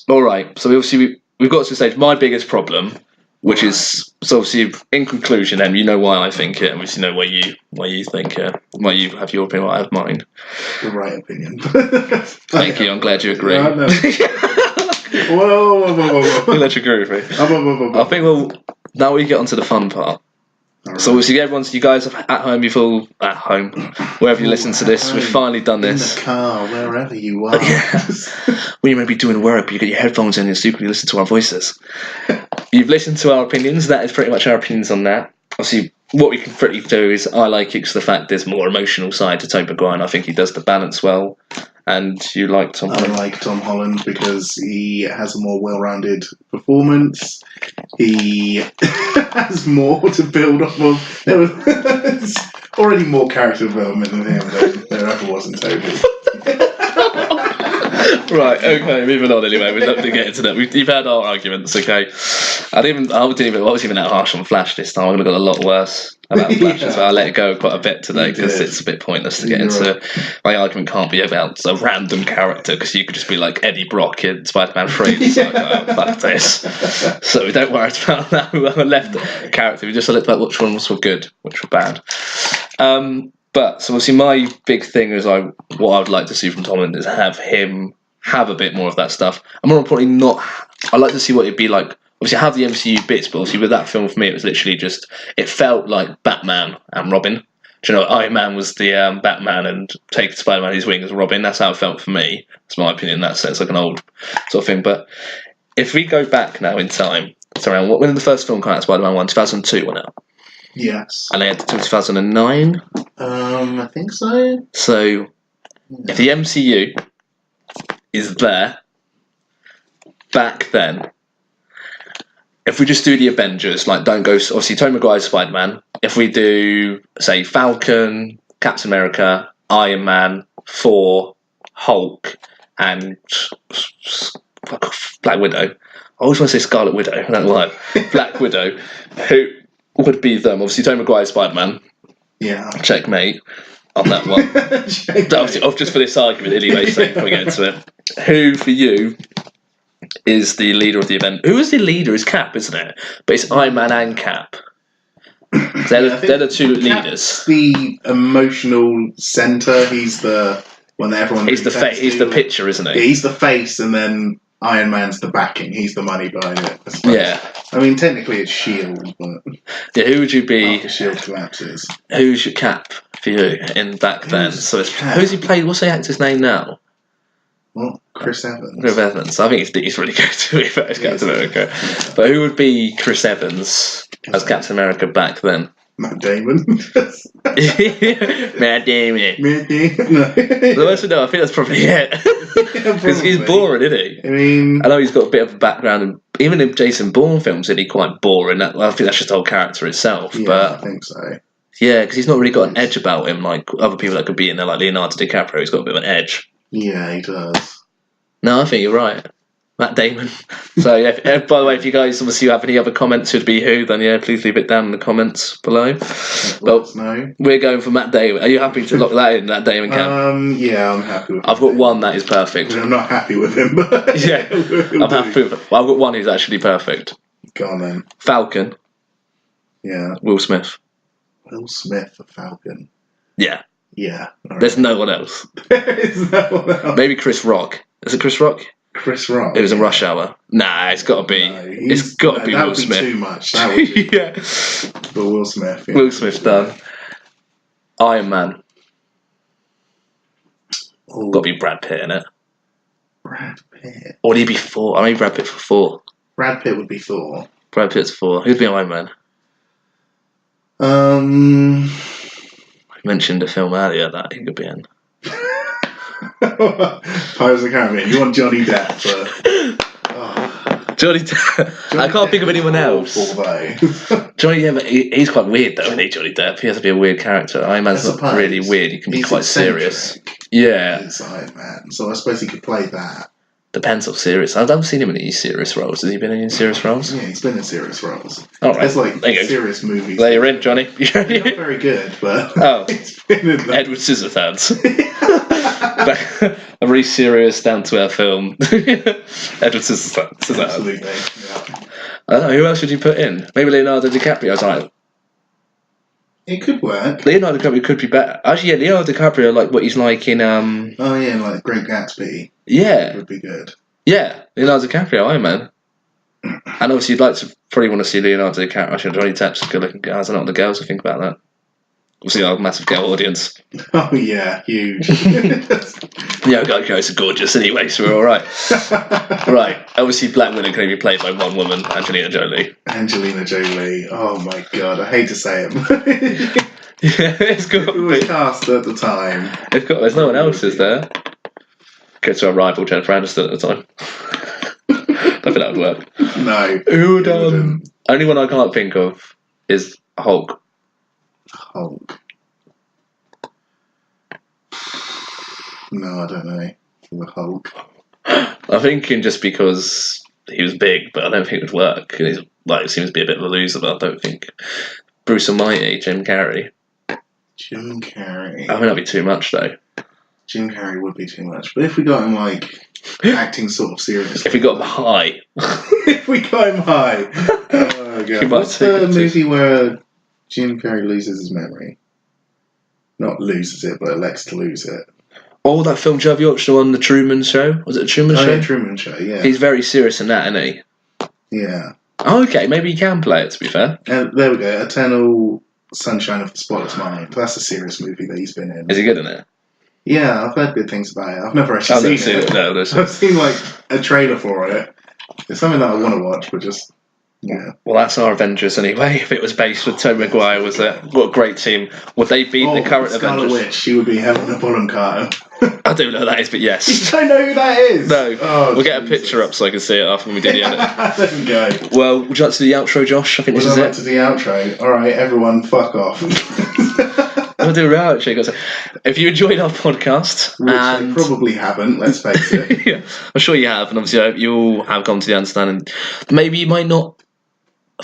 [SPEAKER 2] all right. So we've got to the stage. My biggest problem. Which is so obviously in conclusion, then you know why I think it, and we know why you think it, why you have your opinion, I have mine.
[SPEAKER 3] The right opinion.
[SPEAKER 2] Thank you. I'm glad you agree.
[SPEAKER 3] No. Whoa.
[SPEAKER 2] I'm glad you agree with me. I think now we get onto the fun part. Right. So obviously you guys at home, you've all at home, wherever you listen to this, we've finally done this.
[SPEAKER 3] In the car, wherever you are.
[SPEAKER 2] When you may be doing work, but you get your headphones in and secretly listen to our voices. You've listened to our opinions. That is pretty much our opinions on that. Obviously, what we can pretty do is I like it because the fact there's more emotional side to Tobey Maguire, and I think he does the balance well. And you like Tom Holland?
[SPEAKER 3] I like Tom Holland because he has a more well-rounded performance. He has more to build off of. There's already more character development in him than there ever was in Tobey.
[SPEAKER 2] Right, okay, moving on anyway. We're not going to get into that. You've had our arguments, okay? I was even that harsh on Flash this time. I would have got a lot worse. about Flash
[SPEAKER 3] Yeah.
[SPEAKER 2] as well. I let it go quite a bit today
[SPEAKER 3] You
[SPEAKER 2] because
[SPEAKER 3] did.
[SPEAKER 2] it's a bit pointless to get
[SPEAKER 3] You're
[SPEAKER 2] into. My argument can't be about a random character because you could just be like Eddie Brock in Spider-Man 3. It's like, oh, fuck this. So we don't worry about that. We left the character. We just looked at which ones were good, which were bad. But so obviously my big thing is what I would like to see from Tom Holland is have him have a bit more of that stuff. And more importantly, not. I'd like to see what it'd be like. Obviously, I have the MCU bits, but obviously with that film for me, it was literally just, it felt like Batman and Robin. Do you know, Iron Man was the Batman and take Spider-Man his wing as Robin. That's how it felt for me. That's my opinion in that sense, like an old sort of thing. But if we go back now in time, it's around, when did the first film come out, Spider-Man 1? 2002, wasn't it?
[SPEAKER 3] Yes.
[SPEAKER 2] And they had 2009?
[SPEAKER 3] I think so.
[SPEAKER 2] So, if the MCU is there, back then, if we just do the Avengers, like don't go, obviously Tobey Maguire's Spider-Man, if we do, say, Falcon, Captain America, Iron Man, Thor, Hulk, and Black Widow, I always want to say Scarlet Widow, I don't know why, Black Widow, who would be them? Obviously Tobey Maguire's Spider-Man,
[SPEAKER 3] Yeah.
[SPEAKER 2] checkmate on that one. Obviously, just for this argument anyway, so before we get into it. Who, for you, is the leader of the event? Who is the leader? Is Cap, isn't it? But it's Iron Man and Cap. They're the two leaders.
[SPEAKER 3] The emotional centre. He's the one that everyone.
[SPEAKER 2] He's the face. He's the picture, isn't
[SPEAKER 3] Yeah,
[SPEAKER 2] he?
[SPEAKER 3] he's the face, and then Iron Man's the backing. He's the money behind it. I suppose.
[SPEAKER 2] Yeah.
[SPEAKER 3] I mean, technically it's Shield, but
[SPEAKER 2] Yeah. Who would you be?
[SPEAKER 3] after Shield collapses.
[SPEAKER 2] Who's your Cap for you in back then? So it's, who's he played? What's the actor's name now?
[SPEAKER 3] Well, Chris Evans.
[SPEAKER 2] Chris Evans. I think he's really good to be fair as Captain America. But who would be Chris Evans as Captain America back then?
[SPEAKER 3] Matt Damon.
[SPEAKER 2] Matt Damon.
[SPEAKER 3] Matt Damon. No.
[SPEAKER 2] The worst of all, I think that's probably it. Because he's boring, isn't he?
[SPEAKER 3] I mean,
[SPEAKER 2] I know he's got a bit of a background, and even in Jason Bourne films, isn't he quite boring? I think that's just the whole character itself.
[SPEAKER 3] yeah,
[SPEAKER 2] But
[SPEAKER 3] I think so.
[SPEAKER 2] yeah, because he's not really got an edge about him like other people that could be in there, like Leonardo DiCaprio. He's got a bit of an edge.
[SPEAKER 3] Yeah, he does.
[SPEAKER 2] No, I think you're right. Matt Damon. So, yeah, by the way, if you guys obviously have any other comments who'd be who, then yeah, please leave it down in the comments below. Well,
[SPEAKER 3] No.
[SPEAKER 2] we're going for Matt Damon. Are you happy to lock that in, Matt Damon camp?
[SPEAKER 3] Yeah, I'm happy with
[SPEAKER 2] I've got one that is perfect.
[SPEAKER 3] I'm not happy with him, but
[SPEAKER 2] Yeah, I'm happy with it. Well, I've got one who's actually perfect.
[SPEAKER 3] Go on then.
[SPEAKER 2] Falcon,
[SPEAKER 3] Yeah.
[SPEAKER 2] Will Smith.
[SPEAKER 3] Will Smith for Falcon.
[SPEAKER 2] Yeah,
[SPEAKER 3] Yeah.
[SPEAKER 2] there's no one else.
[SPEAKER 3] There is no one else.
[SPEAKER 2] Maybe Chris Rock. Is it Chris Rock?
[SPEAKER 3] Chris Rock.
[SPEAKER 2] It was in Rush Hour. Nah, it's got to be.
[SPEAKER 3] No,
[SPEAKER 2] It's got to be
[SPEAKER 3] that
[SPEAKER 2] Will
[SPEAKER 3] would be
[SPEAKER 2] Smith.
[SPEAKER 3] too much. That would be,
[SPEAKER 2] Yeah.
[SPEAKER 3] but Will Smith. Yeah.
[SPEAKER 2] Will Smith done. Iron Man.
[SPEAKER 3] Oh,
[SPEAKER 2] Got to be Brad Pitt in it.
[SPEAKER 3] Brad Pitt.
[SPEAKER 2] Or would he be four? I mean, Brad Pitt for four.
[SPEAKER 3] Brad Pitt would be Thor.
[SPEAKER 2] Brad Pitt's four. Who'd be Iron Man?
[SPEAKER 3] Um.
[SPEAKER 2] I mentioned a film earlier that he could be in.
[SPEAKER 3] Pirates of the Caribbean. You want Johnny Depp, but
[SPEAKER 2] Johnny Depp. I can't think of anyone else. Johnny Depp, he's quite weird though, isn't he, Johnny Depp? He has to be a weird character. Iron Man's not really weird. He can be quite serious. Yeah.
[SPEAKER 3] He's Iron Man, so I suppose he could play that.
[SPEAKER 2] Depends on serious. I haven't seen him in any serious roles. Has he been in any serious roles?
[SPEAKER 3] Yeah, he's been in serious roles.
[SPEAKER 2] All right.
[SPEAKER 3] There's like
[SPEAKER 2] There you go.
[SPEAKER 3] serious movies.
[SPEAKER 2] There you're in, Johnny.
[SPEAKER 3] They're not very good, but
[SPEAKER 2] Oh.
[SPEAKER 3] he's been in them.
[SPEAKER 2] Edward Scissorhands. A really serious, down-to-earth film. Edward Scissorhands.
[SPEAKER 3] Absolutely. Yeah.
[SPEAKER 2] I don't know, who else would you put in? Maybe Leonardo DiCaprio. I was like,
[SPEAKER 3] It could work.
[SPEAKER 2] Leonardo DiCaprio could be better. Actually, yeah, Leonardo DiCaprio, like what he's like in,
[SPEAKER 3] Oh yeah, like Great Gatsby
[SPEAKER 2] yeah,
[SPEAKER 3] would be good.
[SPEAKER 2] yeah, Leonardo DiCaprio, Iron Man. And obviously, you'd like to probably want to see Leonardo DiCaprio. Actually, Johnny Depp's a good-looking guy. I don't know what the girls would think about that. Obviously, our massive girl audience.
[SPEAKER 3] Oh yeah, huge.
[SPEAKER 2] Yeah, guys are gorgeous anyway, so we're all right. Right, obviously, Black Widow can only be played by one woman, Angelina Jolie.
[SPEAKER 3] Angelina Jolie. Oh my god, I hate to say it.
[SPEAKER 2] Yeah, it's got.
[SPEAKER 3] It was cast at the time.
[SPEAKER 2] It's got. There's no one else, is there? Go to our rival Jennifer Aniston at the time. I think that would work.
[SPEAKER 3] No.
[SPEAKER 2] Who would?
[SPEAKER 3] it wouldn't.
[SPEAKER 2] Only one I can't think of is Hulk.
[SPEAKER 3] Hulk. No, I don't know. The Hulk.
[SPEAKER 2] I'm thinking just because he was big, but I don't think it would work. He's like seems to be a bit of a loser, but I don't think. Bruce Almighty, Jim Carrey.
[SPEAKER 3] Jim Carrey.
[SPEAKER 2] I mean, that'd be too much, though.
[SPEAKER 3] Jim Carrey would be too much. But if we got him, like, acting sort of seriously.
[SPEAKER 2] If we got him high.
[SPEAKER 3] If we got him high. Oh, God. What's the movie where Jim Carrey loses his memory? Not loses it, but elects to lose it.
[SPEAKER 2] Oh, that film Joe watched on The Truman Show? Was it The Truman Show?
[SPEAKER 3] Yeah, Truman Show, yeah.
[SPEAKER 2] He's very serious in that, isn't he?
[SPEAKER 3] Yeah.
[SPEAKER 2] Oh, okay, maybe he can play it, to be fair.
[SPEAKER 3] And there we go. Eternal Sunshine of the Spotless Mind. That's a serious movie that he's been in.
[SPEAKER 2] Is he good in it?
[SPEAKER 3] Yeah, I've heard good things about it. I've never actually seen it.
[SPEAKER 2] No,
[SPEAKER 3] I've seen, like, a trailer for it. It's something that I want to watch, but just... Yeah.
[SPEAKER 2] Well, that's our Avengers anyway. If it was based with Tobey Maguire, was it? What a great team. Would they beat the current
[SPEAKER 3] Scarlet
[SPEAKER 2] Avengers?
[SPEAKER 3] Witch, she would be Helena Bonham Carter.
[SPEAKER 2] I don't know who that is, but yes.
[SPEAKER 3] You don't know who that is?
[SPEAKER 2] No.
[SPEAKER 3] Oh,
[SPEAKER 2] we'll get a picture up so I can see it after we do the edit.
[SPEAKER 3] There we go.
[SPEAKER 2] Well, would you like to do the outro, Josh? I think this is it.
[SPEAKER 3] To the outro. Alright, everyone, fuck off.
[SPEAKER 2] We'll do a outro. Guys. If you enjoyed our podcast,
[SPEAKER 3] Which
[SPEAKER 2] and
[SPEAKER 3] they probably haven't, let's face it.
[SPEAKER 2] yeah, I'm sure you have, and obviously I hope you all have come to the understanding. Maybe you might not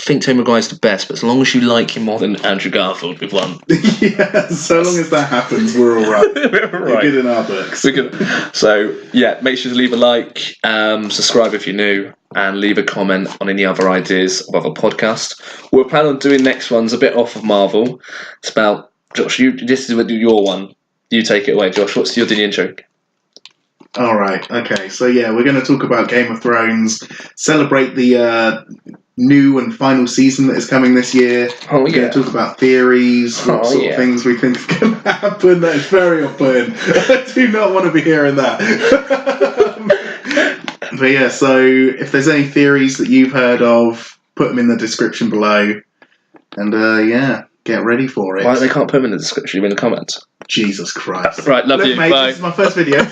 [SPEAKER 2] think Tobey Maguire's the best, but as long as you like him more than Andrew Garfield, we've won.
[SPEAKER 3] Yeah, so long as that happens, we're all right. We're good in our books.
[SPEAKER 2] We're good. So, yeah, make sure to leave a like, subscribe if you're new, and leave a comment on any other ideas of other podcasts. We're planning on doing next one's a bit off of Marvel. It's about, Josh, this is your one. You take it away, Josh. What's your intro?
[SPEAKER 3] Alright, okay. So, yeah, we're going to talk about Game of Thrones, celebrate the... new and final season that is coming this year.
[SPEAKER 2] Oh,
[SPEAKER 3] We're going to talk about theories, what sort of things we think is going to happen. That is very off-putting. I do not want to be hearing that. But yeah, so if there's any theories that you've heard of, put them in the description below. And yeah, get ready for it.
[SPEAKER 2] Why they can't put them in the description, in the comments?
[SPEAKER 3] Jesus Christ.
[SPEAKER 2] Right, love
[SPEAKER 3] Look,
[SPEAKER 2] you.
[SPEAKER 3] mate,
[SPEAKER 2] Bye.
[SPEAKER 3] this is my first video.